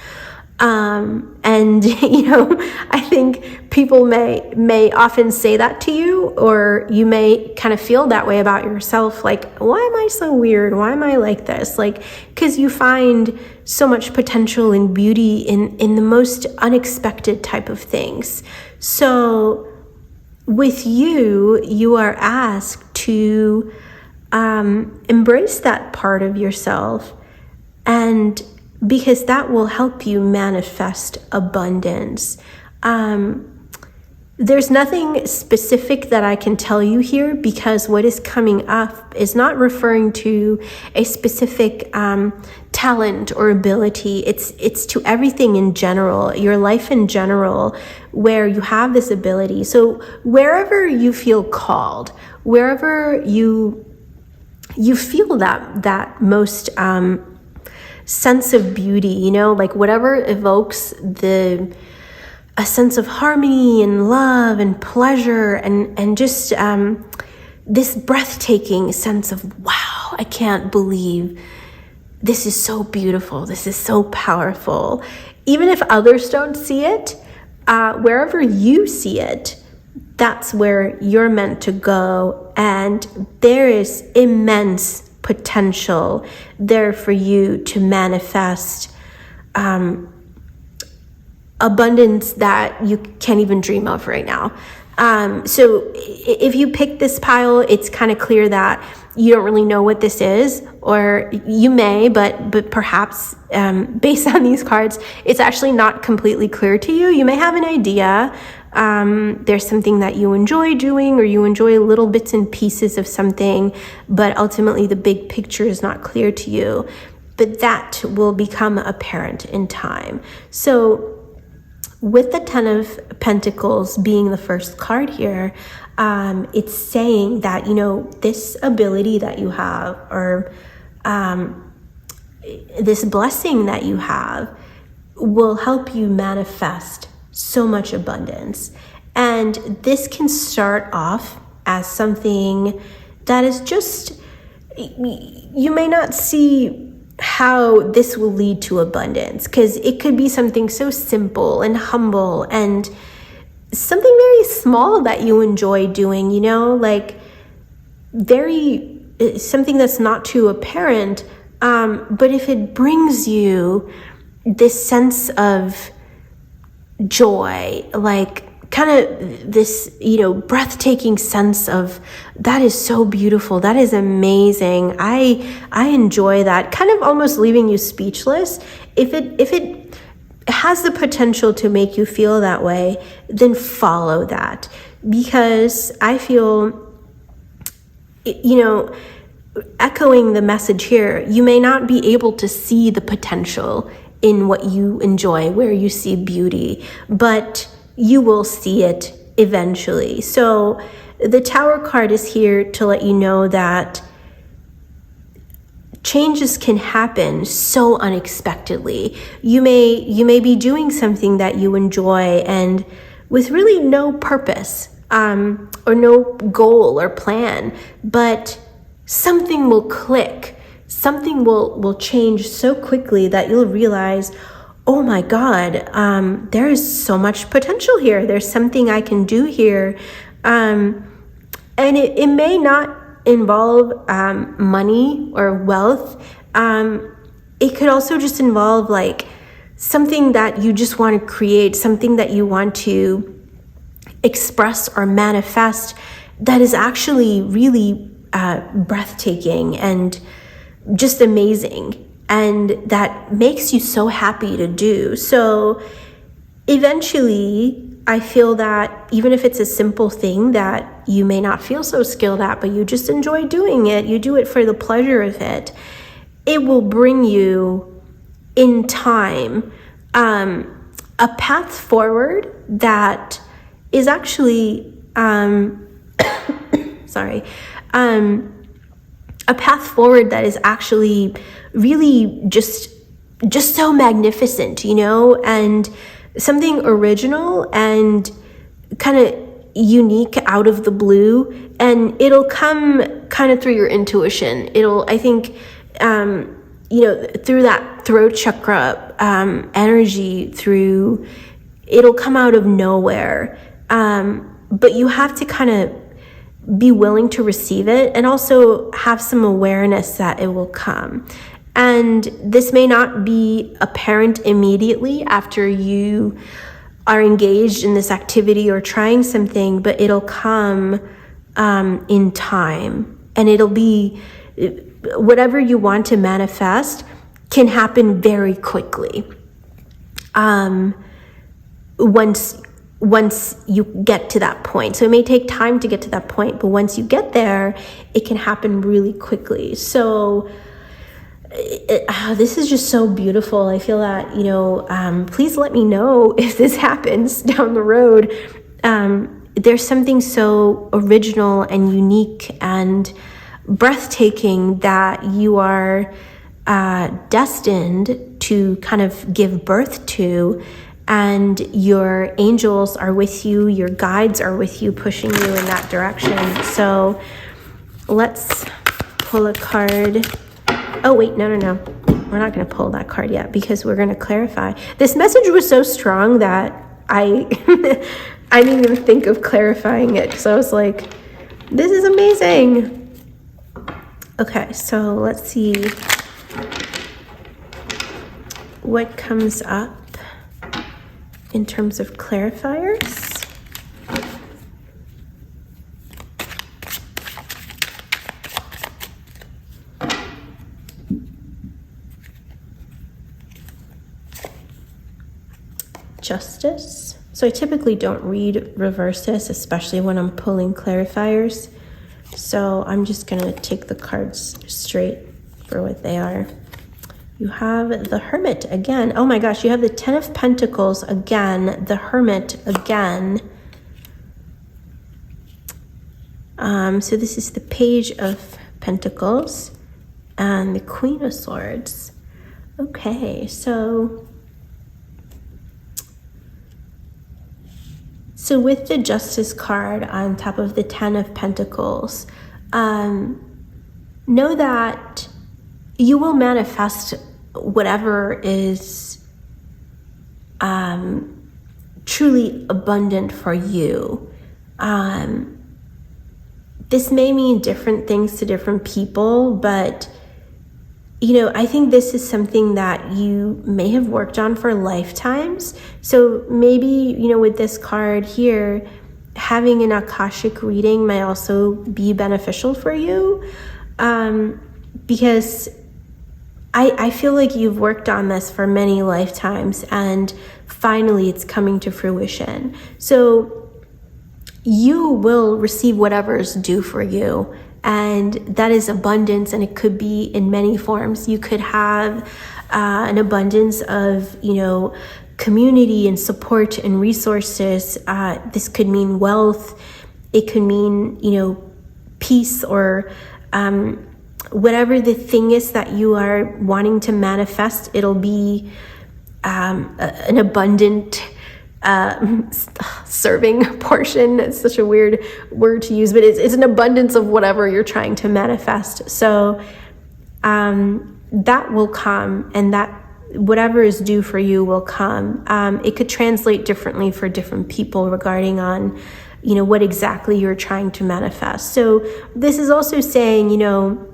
[SPEAKER 1] And I think people may often say that to you, or you may kind of feel that way about yourself, like, why am I so weird? Why am I like this? Like, because you find so much potential and beauty in the most unexpected type of things. So with you are asked to embrace that part of yourself, and because that will help you manifest abundance. There's nothing specific that I can tell you here, because what is coming up is not referring to a specific talent or ability. It's to everything in general, your life in general, where you have this ability. So wherever you feel called, wherever you feel that most sense of beauty, like whatever evokes a sense of harmony and love and pleasure and just this breathtaking sense of, wow, I can't believe this is so beautiful, this is so powerful. Even if others don't see it, wherever you see it, that's where you're meant to go, and there is immense potential there for you to manifest abundance that you can't even dream of right now. So if you pick this pile, it's kind of clear that you don't really know what this is, or you may, but perhaps based on these cards, it's actually not completely clear to you. You may have an idea. There's something that you enjoy doing, or you enjoy little bits and pieces of something, but ultimately the big picture is not clear to you. But that will become apparent in time. So with the Ten of Pentacles being the first card here, it's saying that, this ability that you have, or this blessing that you have, will help you manifest so much abundance. And this can start off as something that is just, you may not see how this will lead to abundance, because it could be something so simple and humble and something very small that you enjoy doing, like something that's not too apparent. But if it brings you this sense of joy, like kind of this, breathtaking sense of, that is so beautiful, that is amazing, I enjoy that, kind of almost leaving you speechless. If it has the potential to make you feel that way, then follow that, because I feel, echoing the message here, you may not be able to see the potential in what you enjoy, where you see beauty, but you will see it eventually. So the Tower card is here to let you know that changes can happen so unexpectedly. You may be doing something that you enjoy and with really no purpose, or no goal or plan, but something will click. Something will change so quickly that you'll realize, oh my God, there is so much potential here. There's something I can do here. And it may not involve money or wealth. It could also just involve like something that you just want to create, something that you want to express or manifest that is actually really breathtaking and just amazing, and that makes you so happy to do. So eventually, I feel that even if it's a simple thing that you may not feel so skilled at, but you just enjoy doing it, you do it for the pleasure of it, it will bring you in time a path forward that is actually a path forward that is actually really just just so magnificent, you know, and something original and kind of unique out of the blue, and it'll come kind of through your intuition. I think, you know, through that throat chakra energy, it'll come out of nowhere. But you have to kind of be willing to receive it and also have some awareness that it will come. And this may not be apparent immediately after you are engaged in this activity or trying something, but it'll come in time. And it'll be whatever you want to manifest can happen very quickly. Once you get to that point. So it may take time to get to that point, but once you get there, it can happen really quickly. So this is just so beautiful. I feel that, you know, please let me know if this happens down the road. There's something so original and unique and breathtaking that you are destined to kind of give birth to, and your angels are with you, your guides are with you, pushing you in that direction. So let's pull a card. Oh, wait, no. We're not going to pull that card yet because we're going to clarify. This message was so strong that I didn't even think of clarifying it. So I was like, this is amazing. Okay, so let's see what comes up in terms of clarifiers. Justice. So I typically don't read reverses, especially when I'm pulling clarifiers. So I'm just gonna take the cards straight for what they are. You have the Hermit again. Oh my gosh, you have the Ten of Pentacles again, the Hermit again. So this is the Page of Pentacles and the Queen of Swords. Okay, so with the Justice card on top of the Ten of Pentacles, know that you will manifest whatever is truly abundant for you. This may mean different things to different people, but you know, I think this is something that you may have worked on for lifetimes. So maybe, you know, with this card here, having an Akashic reading may also be beneficial for you, because I feel like you've worked on this for many lifetimes and finally it's coming to fruition. So you will receive whatever is due for you. And that is abundance, and it could be in many forms. You could have an abundance of, you know, community and support and resources. This could mean wealth. It could mean, you know, peace, or whatever the thing is that you are wanting to manifest. It'll be an abundant serving portion. It's such a weird word to use, but it's an abundance of whatever you're trying to manifest. So that will come, and that whatever is due for you will come. It could translate differently for different people regarding on, you know, what exactly you're trying to manifest. So this is also saying, you know,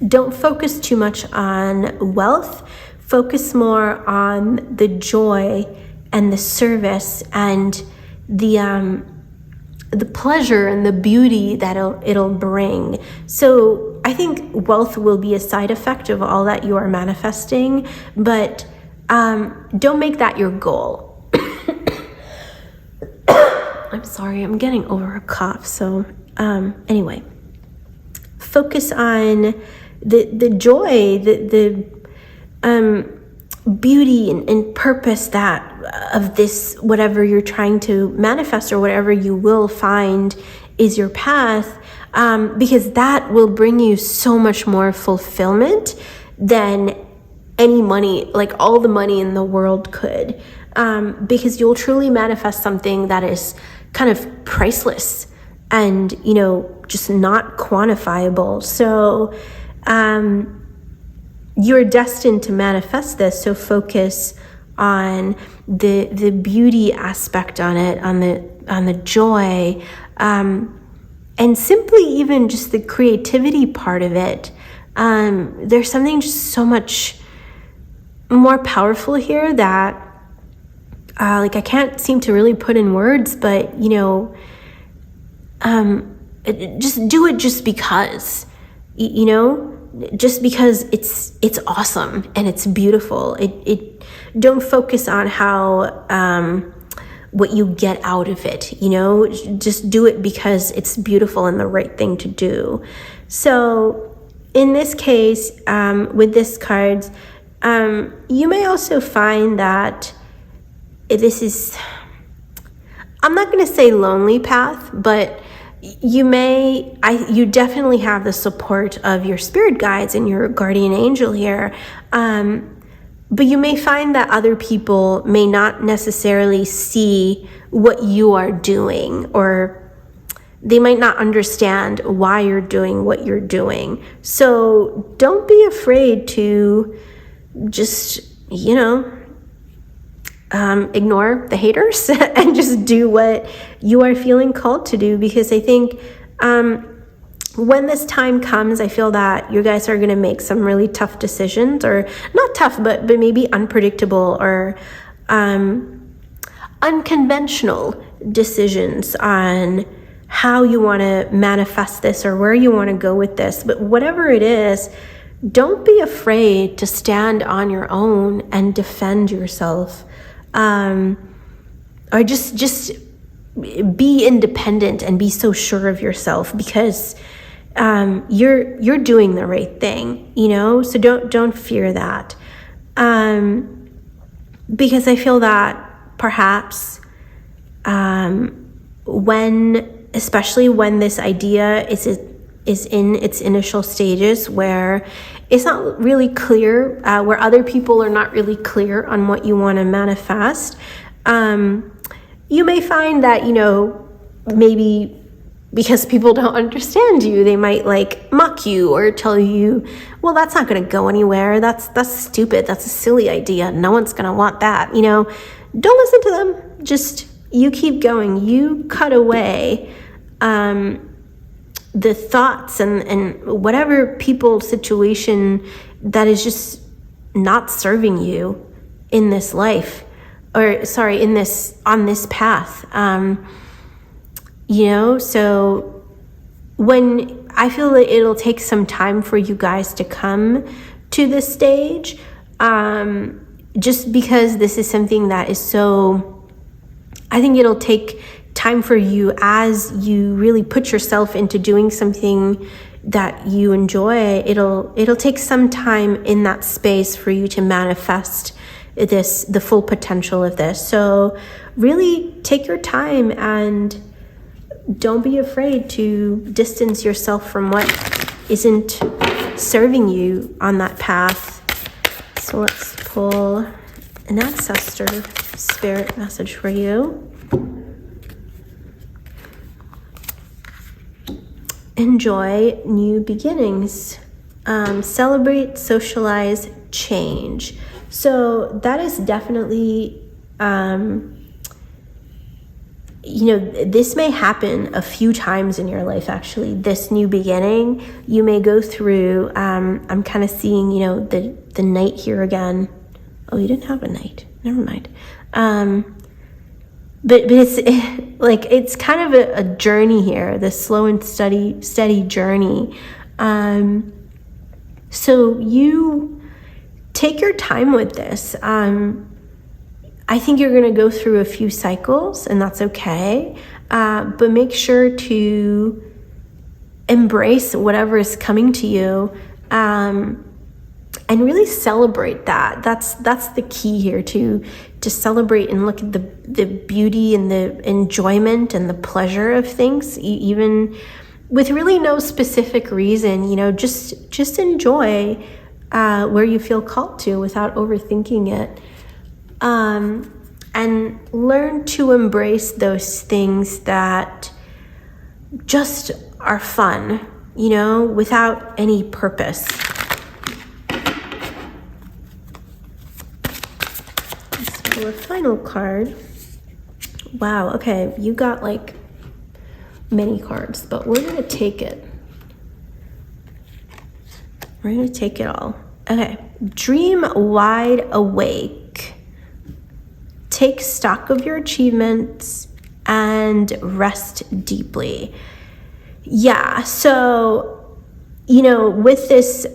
[SPEAKER 1] don't focus too much on wealth. Focus more on the joy and the service and the pleasure and the beauty that it'll bring. So I think wealth will be a side effect of all that you are manifesting, but don't make that your goal. I'm sorry, I'm getting over a cough. So anyway, focus on the joy, the beauty and purpose that of this, whatever you're trying to manifest or whatever you will find is your path, because that will bring you so much more fulfillment than any money, like all the money in the world could, because you'll truly manifest something that is kind of priceless and, you know, just not quantifiable. So you're destined to manifest this. So focus on the beauty aspect on it, on the joy, and simply even just the creativity part of it. There's something just so much more powerful here that like I can't seem to really put in words, but you know, just do it just because, you know, just because it's awesome and it's beautiful. It don't focus on how what you get out of it, you know, just do it because it's beautiful and the right thing to do. So in this case, with this cards, you may also find that this is, I'm not going to say lonely path, but you definitely have the support of your spirit guides and your guardian angel here. But you may find that other people may not necessarily see what you are doing, or they might not understand why you're doing what you're doing. So don't be afraid to just, you know, ignore the haters and just do what you are feeling called to do. Because I think when this time comes, I feel that you guys are going to make some really tough decisions, or not tough, but maybe unpredictable or unconventional decisions on how you want to manifest this or where you want to go with this. But whatever it is, don't be afraid to stand on your own and defend yourself. Or just be independent and be so sure of yourself, because you're doing the right thing, you know. So don't fear that, because I feel that perhaps especially when this idea is in its initial stages, where it's not really clear, where other people are not really clear on what you want to manifest, you may find that, you know, maybe because people don't understand you, they might like mock you or tell you, well, that's not going to go anywhere. That's stupid. That's a silly idea. No one's going to want that. You know, don't listen to them. Just you keep going. You cut away the thoughts and whatever people's situation that is just not serving you in this life, or sorry, on this path. You know, so when I feel that it'll take some time for you guys to come to this stage, just because this is something that is so, I think it'll take time for you as you really put yourself into doing something that you enjoy. It'll take some time in that space for you to manifest the full potential of this. So really take your time and don't be afraid to distance yourself from what isn't serving you on that path. So let's pull an ancestor spirit message for you. Enjoy new beginnings. Celebrate, socialize, change. So that is definitely, you know, this may happen a few times in your life, actually. This new beginning, you may go through, I'm kind of seeing, you know, the knight here again. Oh, you didn't have a knight. Never mind. But it's like, it's kind of a journey here, this slow and steady journey. So you take your time with this. I think you're going to go through a few cycles, and that's okay. But make sure to embrace whatever is coming to you, and really celebrate that. That's the key here, to celebrate and look at the beauty and the enjoyment and the pleasure of things, even with really no specific reason. You know, just enjoy where you feel called to without overthinking it. And learn to embrace those things that just are fun, you know, without any purpose. Let's pull a final card. Wow, okay, you got like many cards, but we're gonna take it. We're gonna take it all. Okay, dream wide awake. Take stock of your achievements and rest deeply. Yeah, so, you know, with this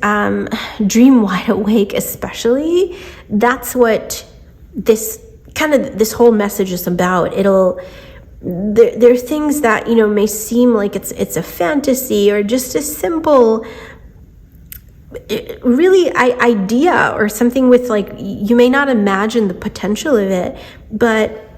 [SPEAKER 1] dream wide awake especially, that's what this whole message is about. There are things that, you know, may seem like it's a fantasy or just a simple really idea or something with, like, you may not imagine the potential of it, but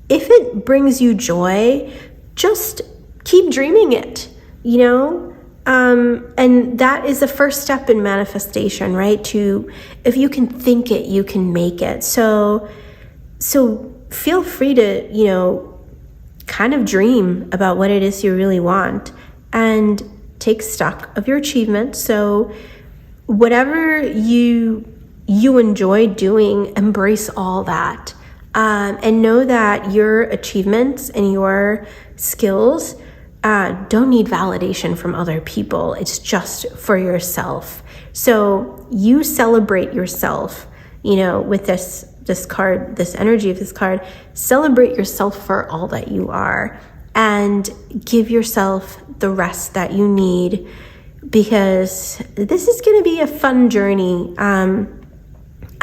[SPEAKER 1] if it brings you joy, just keep dreaming it, you know? And that is the first step in manifestation, right? If you can think it, you can make it. So feel free to, you know, kind of dream about what it is you really want and take stock of your achievements. So whatever you enjoy doing, embrace all that. And know that your achievements and your skills don't need validation from other people. It's just for yourself. So you celebrate yourself, you know, with this card, this energy of this card. Celebrate yourself for all that you are and give yourself the rest that you need, because this is going to be a fun journey. I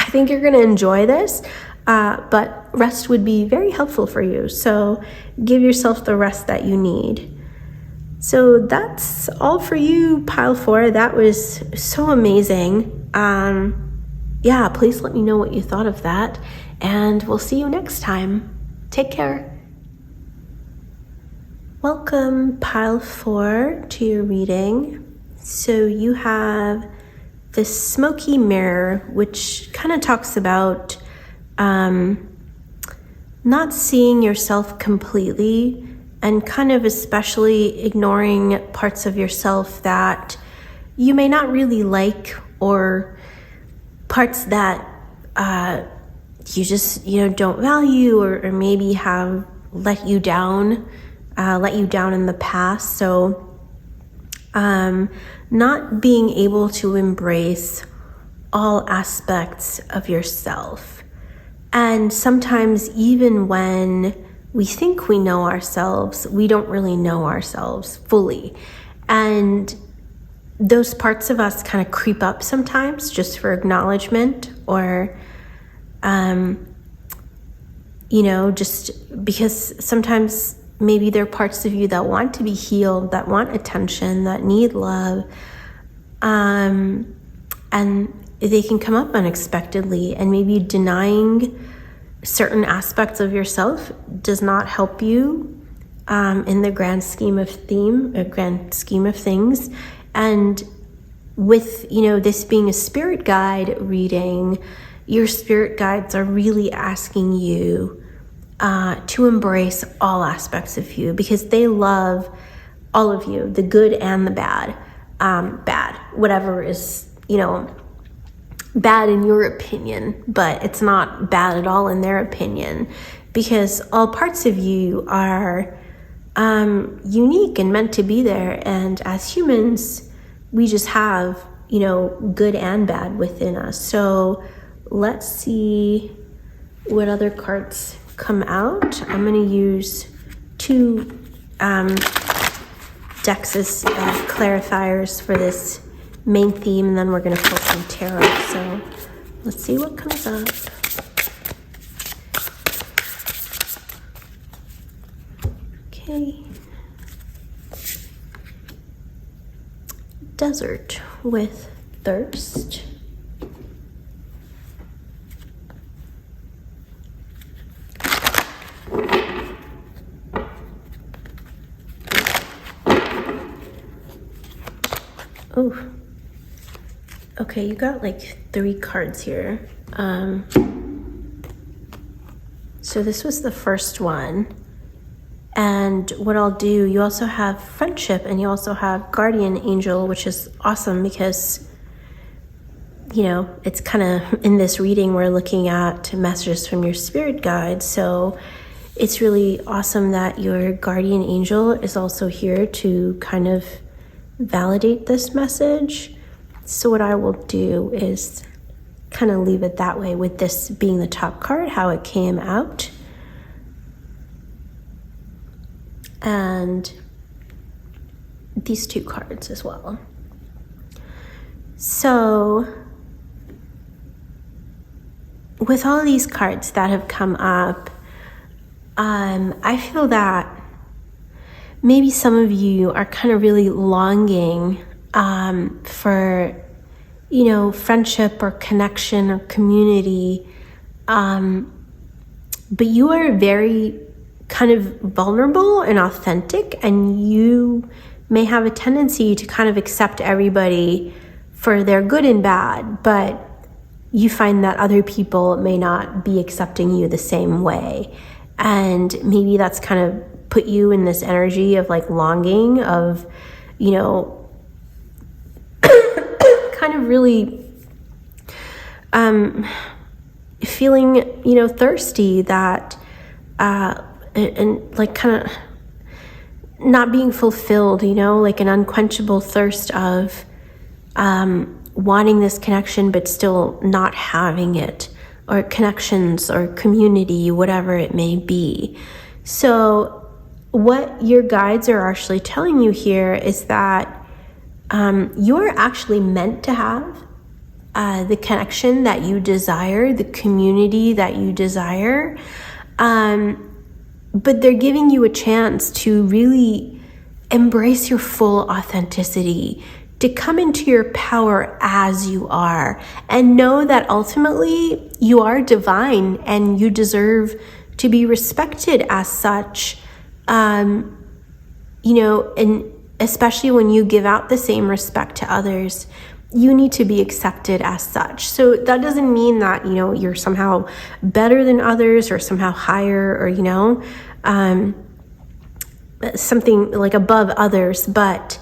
[SPEAKER 1] think you're going to enjoy this, but rest would be very helpful for you. So give yourself the rest that you need. So that's all for you, Pile 4. That was so amazing. Yeah, please let me know what you thought of that, and we'll see you next time. Take care. Welcome, Pile 4, to your reading. So you have the smoky mirror, which kind of talks about not seeing yourself completely, and kind of especially ignoring parts of yourself that you may not really like, or parts that you just, you know, don't value, or maybe have let you down in the past. So not being able to embrace all aspects of yourself. And sometimes even when we think we know ourselves, we don't really know ourselves fully. And those parts of us kind of creep up sometimes just for acknowledgement, or, you know, just because sometimes maybe there are parts of you that want to be healed, that want attention, that need love. And they can come up unexpectedly, and maybe denying certain aspects of yourself does not help you in the grand scheme of things. And with, you know, this being a spirit guide reading, your spirit guides are really asking you to embrace all aspects of you, because they love all of you, the good and the bad. Whatever is, you know, bad in your opinion, but it's not bad at all in their opinion, because all parts of you are unique and meant to be there. And as humans, we just have, you know, good and bad within us. So let's see what other cards come out. I'm going to use 2 decks as clarifiers for this main theme, and then we're going to pull some tarot. So let's see what comes up. Okay. Desert with thirst. Oh, Okay, you got like 3 cards here. So this was the first one. And what I'll do, you also have friendship and you also have guardian angel, which is awesome because, you know, it's kind of in this reading, we're looking at messages from your spirit guide. So it's really awesome that your guardian angel is also here to kind of validate this message. So what I will do is kind of leave it that way with this being the top card, how it came out. And these 2 cards as well. So with all of these cards that have come up, I feel that maybe some of you are kind of really longing for, you know, friendship or connection or community, but you are very kind of vulnerable and authentic, and you may have a tendency to kind of accept everybody for their good and bad, but you find that other people may not be accepting you the same way. And maybe that's kind of put you in this energy of like longing of, you know, kind of really feeling, you know, thirsty, that and like kind of not being fulfilled, you know, like an unquenchable thirst of wanting this connection but still not having it, or connections or community, whatever it may be. So what your guides are actually telling you here is that you're actually meant to have the connection that you desire, the community that you desire, but they're giving you a chance to really embrace your full authenticity, to come into your power as you are, and know that ultimately you are divine and you deserve to be respected as such. You know, and especially when you give out the same respect to others, you need to be accepted as such. So that doesn't mean that, you know, you're somehow better than others or somehow higher, or, you know, something like above others. But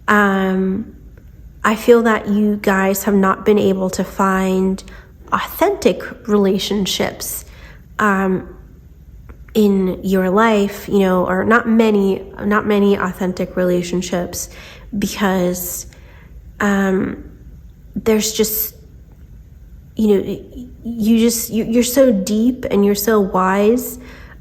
[SPEAKER 1] I feel that you guys have not been able to find authentic relationships in your life, you know, or not many authentic relationships, because there's just, you know, you're so deep and you're so wise,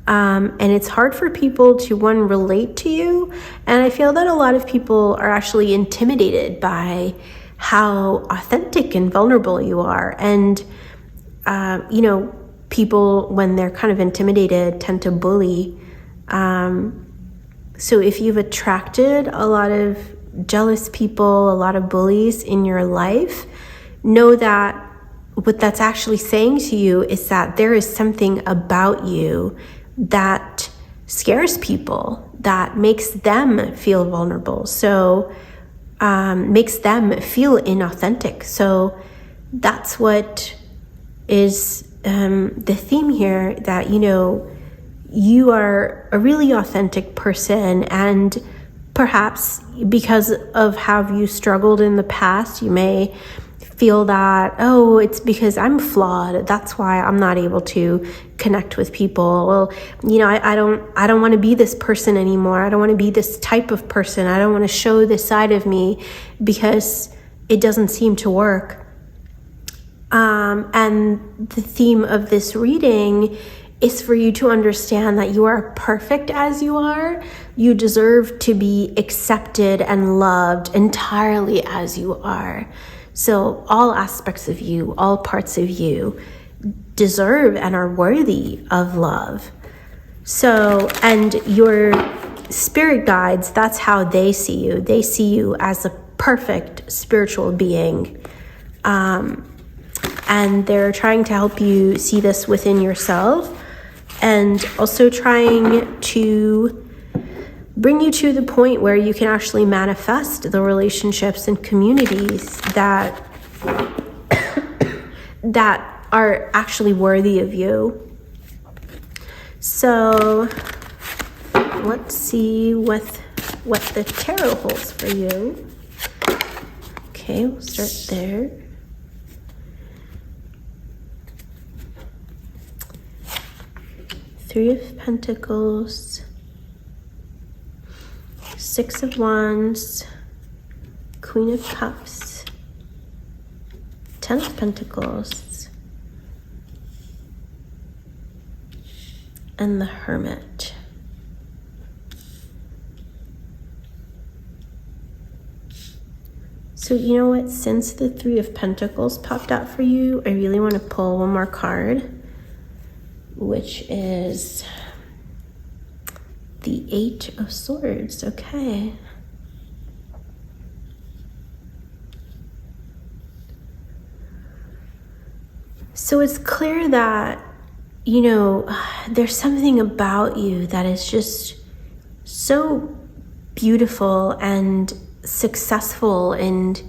[SPEAKER 1] and it's hard for people to relate to you. And I feel that a lot of people are actually intimidated by how authentic and vulnerable you are. And you know, people, when they're kind of intimidated, tend to bully. So if you've attracted a lot of jealous people, a lot of bullies in your life, know that what that's actually saying to you is that there is something about you that scares people, that makes them feel vulnerable, so makes them feel inauthentic. So that's what is the theme here, that, you know, you are a really authentic person, and perhaps because of how you struggled in the past, you may feel that, oh, it's because I'm flawed, that's why I'm not able to connect with people. Well, you know, I don't want to be this person anymore. I don't want to be this type of person. I don't want to show this side of me because it doesn't seem to work. And the theme of this reading is for you to understand that you are perfect as you are. You deserve to be accepted and loved entirely as you are. So all aspects of you, all parts of you deserve and are worthy of love. So, and your spirit guides, that's how they see you. They see you as a perfect spiritual being. And they're trying to help you see this within yourself, and also trying to bring you to the point where you can actually manifest the relationships and communities that that are actually worthy of you. So let's see what the tarot holds for you. Okay, we'll start there. Three of Pentacles, Six of Wands, Queen of Cups, Ten of Pentacles, and the Hermit. So you know what, since the Three of Pentacles popped out for you, I really want to pull one more card, which is the Eight of Swords. Okay. So it's clear that, you know, there's something about you that is just so beautiful and successful, and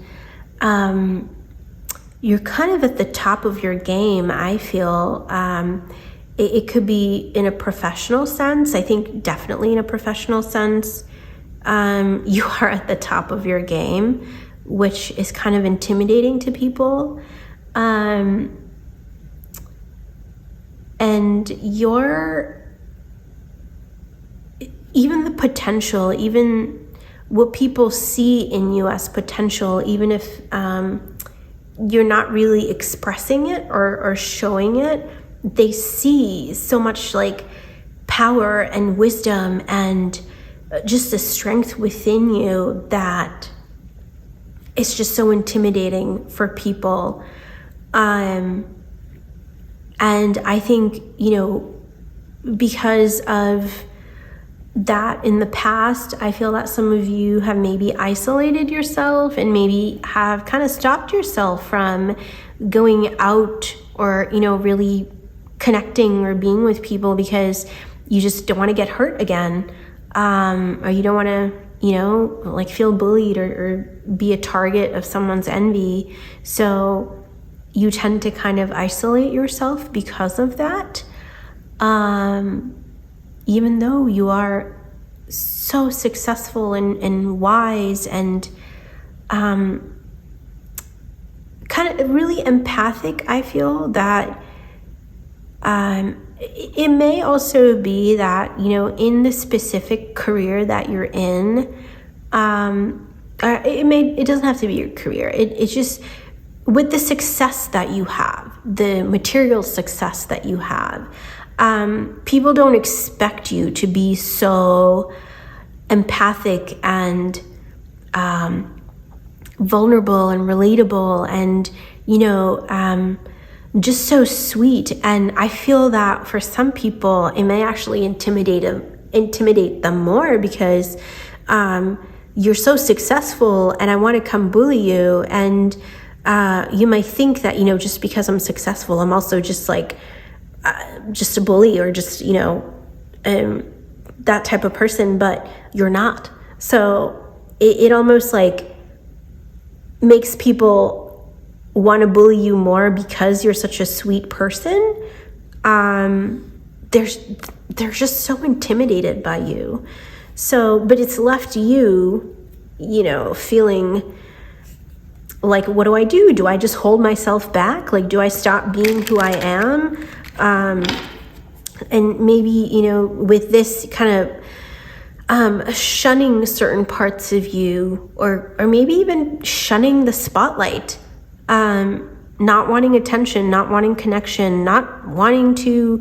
[SPEAKER 1] you're kind of at the top of your game, I feel. It could be in a professional sense. I think definitely in a professional sense, you are at the top of your game, which is kind of intimidating to people. And even the potential, even what people see in you as potential, even if you're not really expressing it or showing it, they see so much like power and wisdom and just a strength within you that it's just so intimidating for people. And I think, you know, because of that in the past, I feel that some of you have maybe isolated yourself and maybe have kind of stopped yourself from going out or, you know, really connecting or being with people because you just don't want to get hurt again, or you don't want to, you know, like feel bullied or be a target of someone's envy. So you tend to kind of isolate yourself because of that, even though you are so successful and wise and kind of really empathic. I feel that it may also be that, you know, in the specific career that you're in, it doesn't have to be your career. It's just with the success that you have, the material success that you have, people don't expect you to be so empathic and vulnerable and relatable and, you know, just so sweet. And I feel that for some people, it may actually intimidate them more because you're so successful and I want to come bully you. And you might think that, you know, just because I'm successful, I'm also just like, just a bully or just, you know, that type of person, but you're not. So it almost like makes people want to bully you more because you're such a sweet person. They're just so intimidated by you. So, but it's left you, you know, feeling like, what do I do? Do I just hold myself back? Like, do I stop being who I am? And maybe, you know, with this kind of shunning certain parts of you, or maybe even shunning the spotlight, not wanting attention, not wanting connection, not wanting to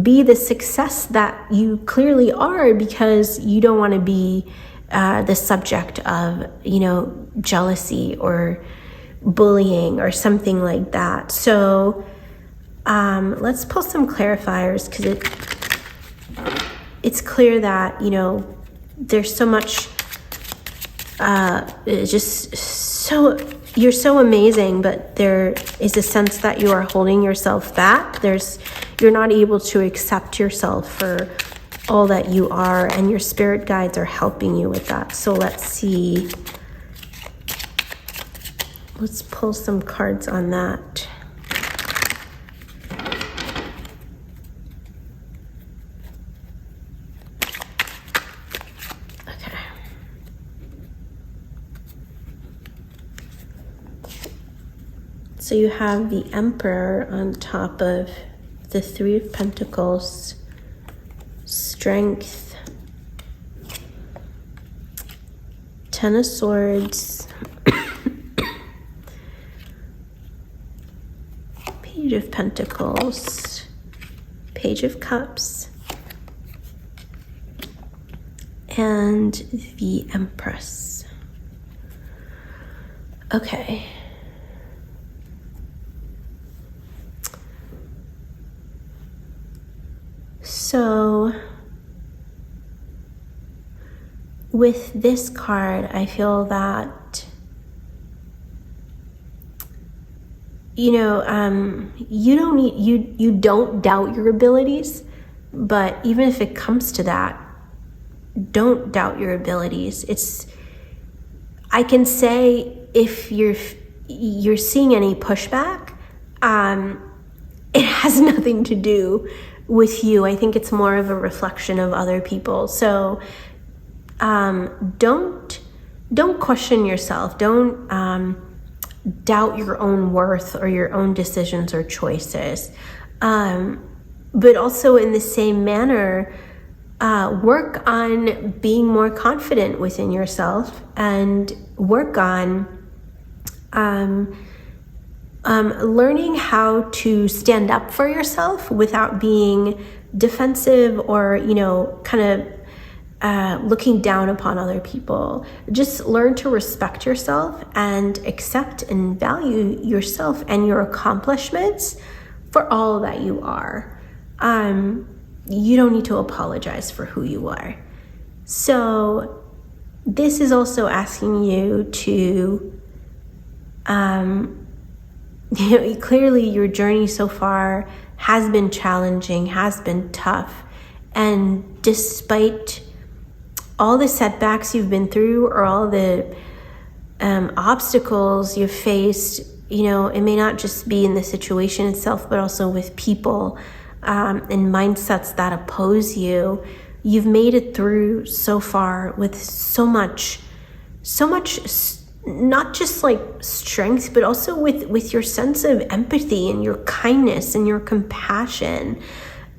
[SPEAKER 1] be the success that you clearly are because you don't want to be the subject of, you know, jealousy or bullying or something like that. So let's pull some clarifiers because it's clear that, you know, there's so much, just so, you're so amazing, but there is a sense that you are holding yourself back. You're not able to accept yourself for all that you are, and your spirit guides are helping you with that. So let's see Let's pull some cards on that. Okay. So you have the Emperor on top of the Three of Pentacles, Strength, Ten of Swords, Page of Pentacles, Page of Cups, and the Empress. Okay. So with this card, I feel that, you don't doubt your abilities, but even if it comes to that, don't doubt your abilities. I can say if you're seeing any pushback, it has nothing to do with you. I think it's more of a reflection of other people. So don't question yourself. Don't doubt your own worth or your own decisions or choices. But also in the same manner, work on being more confident within yourself and work on learning how to stand up for yourself without being defensive or, kind of looking down upon other people. Just learn to respect yourself and accept and value yourself and your accomplishments for all that you are. You don't need to apologize for who you are. So this is also asking you to, clearly your journey so far has been challenging, has been tough. And despite all the setbacks you've been through or all the obstacles you've faced, it may not just be in the situation itself, but also with people and mindsets that oppose you. You've made it through so far with so much, not just like strength, but also with your sense of empathy and your kindness and your compassion.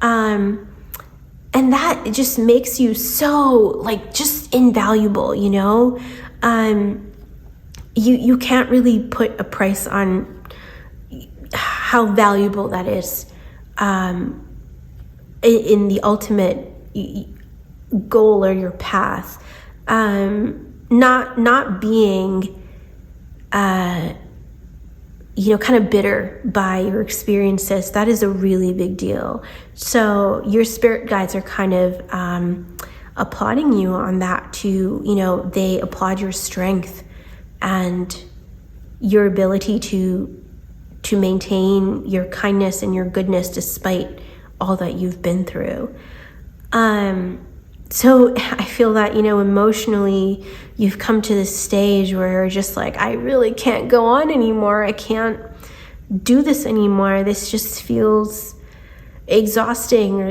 [SPEAKER 1] And that just makes you so just invaluable, you can't really put a price on how valuable that is in the ultimate goal or your path. Not being kind of bitter by your experiences, that is a really big deal. So your spirit guides are kind of applauding you on that too. They applaud your strength and your ability to maintain your kindness and your goodness despite all that you've been through. So I feel that, emotionally you've come to this stage where you're just like, I really can't go on anymore. I can't do this anymore. This just feels exhausting, or,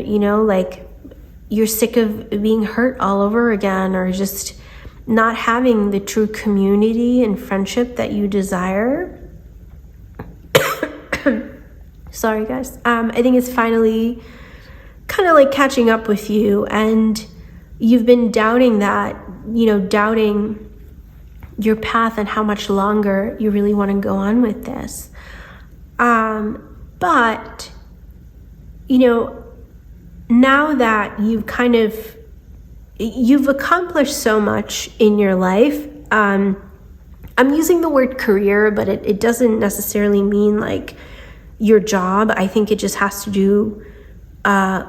[SPEAKER 1] you're sick of being hurt all over again, or just not having the true community and friendship that you desire. Sorry, guys. I think it's finally kind of catching up with you, and you've been doubting that, doubting your path and how much longer you really want to go on with this. But, now that you've accomplished so much in your life, I'm using the word career, but it doesn't necessarily mean your job. I think it just has to do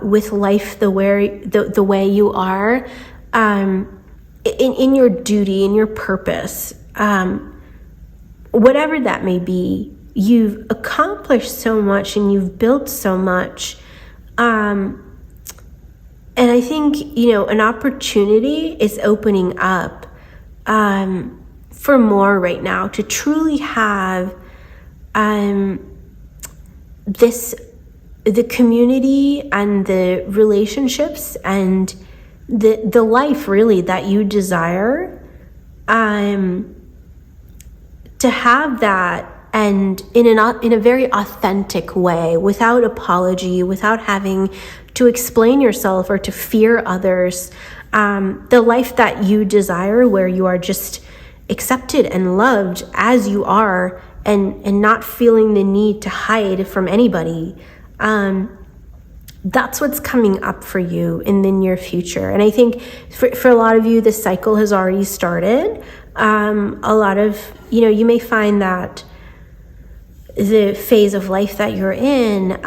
[SPEAKER 1] with life the way you are, in your duty, in your purpose, whatever that may be. You've accomplished so much and you've built so much, and I think an opportunity is opening up for more right now, to truly have the community and the relationships and the life really that you desire, to have that, and in a very authentic way, without apology, without having to explain yourself or to fear others. The life that you desire, where you are just accepted and loved as you are, and not feeling the need to hide from anybody. That's what's coming up for you in the near future. And I think for a lot of you, this cycle has already started. A lot of, you may find that the phase of life that you're in,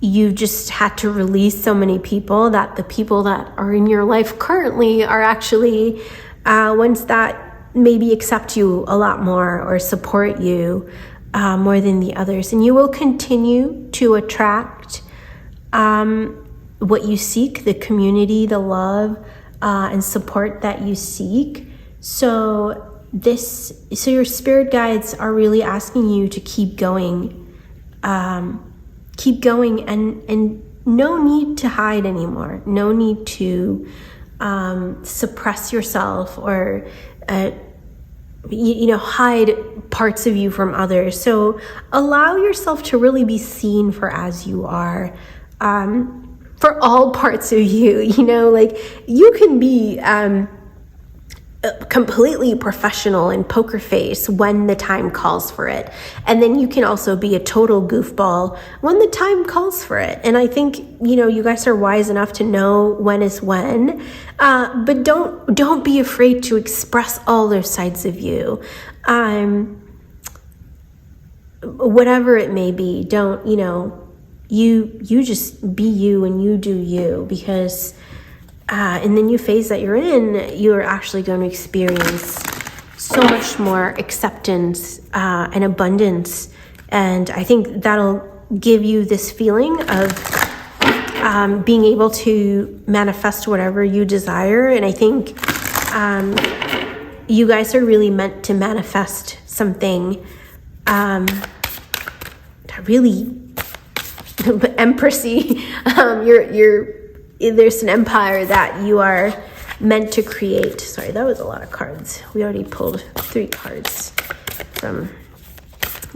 [SPEAKER 1] you just had to release so many people, that the people that are in your life currently are actually ones that maybe accept you a lot more or support you more than the others. And you will continue to attract what you seek, the community, the love, and support that you seek. So your spirit guides are really asking you to keep going, and no need to hide anymore. No need to suppress yourself or hide parts of you from others. So allow yourself to really be seen for as you are, for all parts of you. You can be completely professional and poker face when the time calls for it, and then you can also be a total goofball when the time calls for it. And I think you guys are wise enough to know when is when, but don't be afraid to express all those sides of you, whatever it may be. Don't you just be you and you do you, because in the new phase that you're in, you're actually going to experience so much more acceptance and abundance. And I think that'll give you this feeling of being able to manifest whatever you desire. And I think you guys are really meant to manifest something really empressy. There's an empire that you are meant to create. Sorry, that was a lot of cards. We already pulled 3 cards from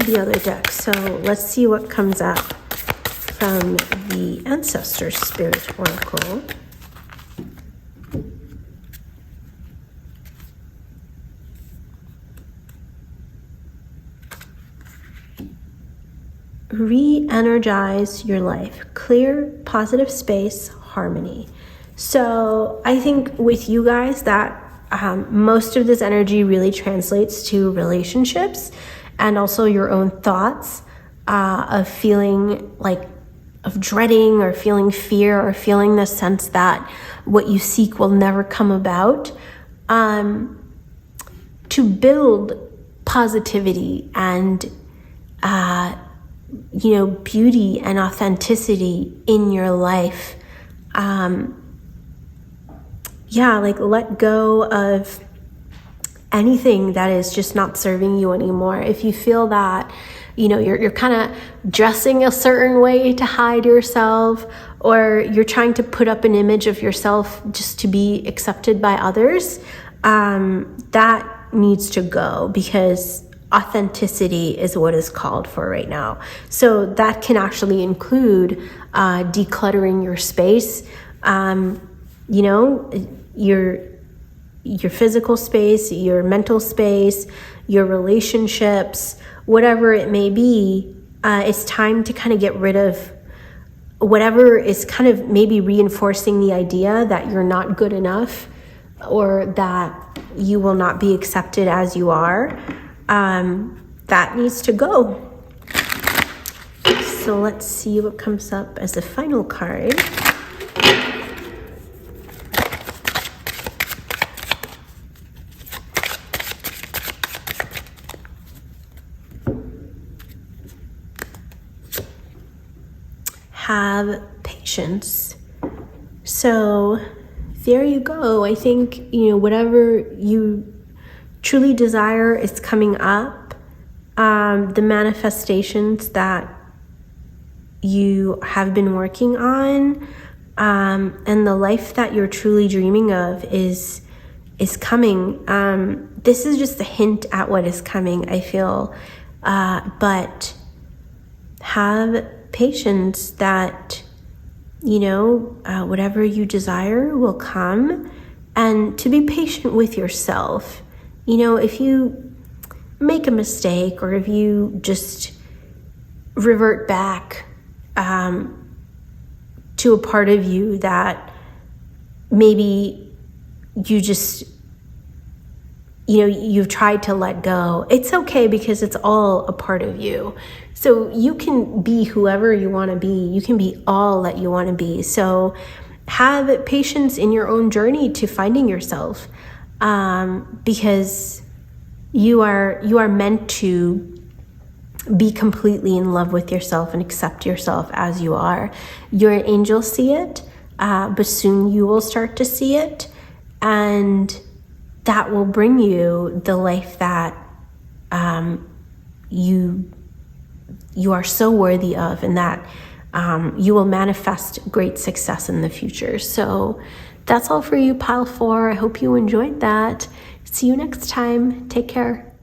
[SPEAKER 1] the other deck. So let's see what comes up from the Ancestor Spirit Oracle. Re-energize your life. Clear, positive space, harmony. So I think with you guys that most of this energy really translates to relationships, and also your own thoughts of feeling of dreading or feeling fear or feeling the sense that what you seek will never come about. To build positivity and beauty and authenticity in your life. Let go of anything that is just not serving you anymore. If you feel that, you're kind of dressing a certain way to hide yourself, or you're trying to put up an image of yourself just to be accepted by others, that needs to go, because authenticity is what is called for right now. So that can actually include decluttering your space, your physical space, your mental space, your relationships, whatever it may be. It's time to kind of get rid of whatever is kind of maybe reinforcing the idea that you're not good enough, or that you will not be accepted as you are. That needs to go. So let's see what comes up as the final card. Have patience. So there you go. I think, whatever you truly desire is coming up. The manifestations that you have been working on, and the life that you're truly dreaming of is coming. This is just a hint at what is coming, I feel. But have patience that, whatever you desire will come, and to be patient with yourself. If you make a mistake, or if you just revert back to a part of you that maybe you just, you've tried to let go, it's okay, because it's all a part of you. So you can be whoever you want to be. You can be all that you want to be. So have patience in your own journey to finding yourself, because you are meant to be completely in love with yourself and accept yourself as you are. Your angels see it, but soon you will start to see it, and that will bring you the life that you are so worthy of, and that you will manifest great success in the future. So that's all for you, Pile 4. I hope you enjoyed that. See you next time. Take care.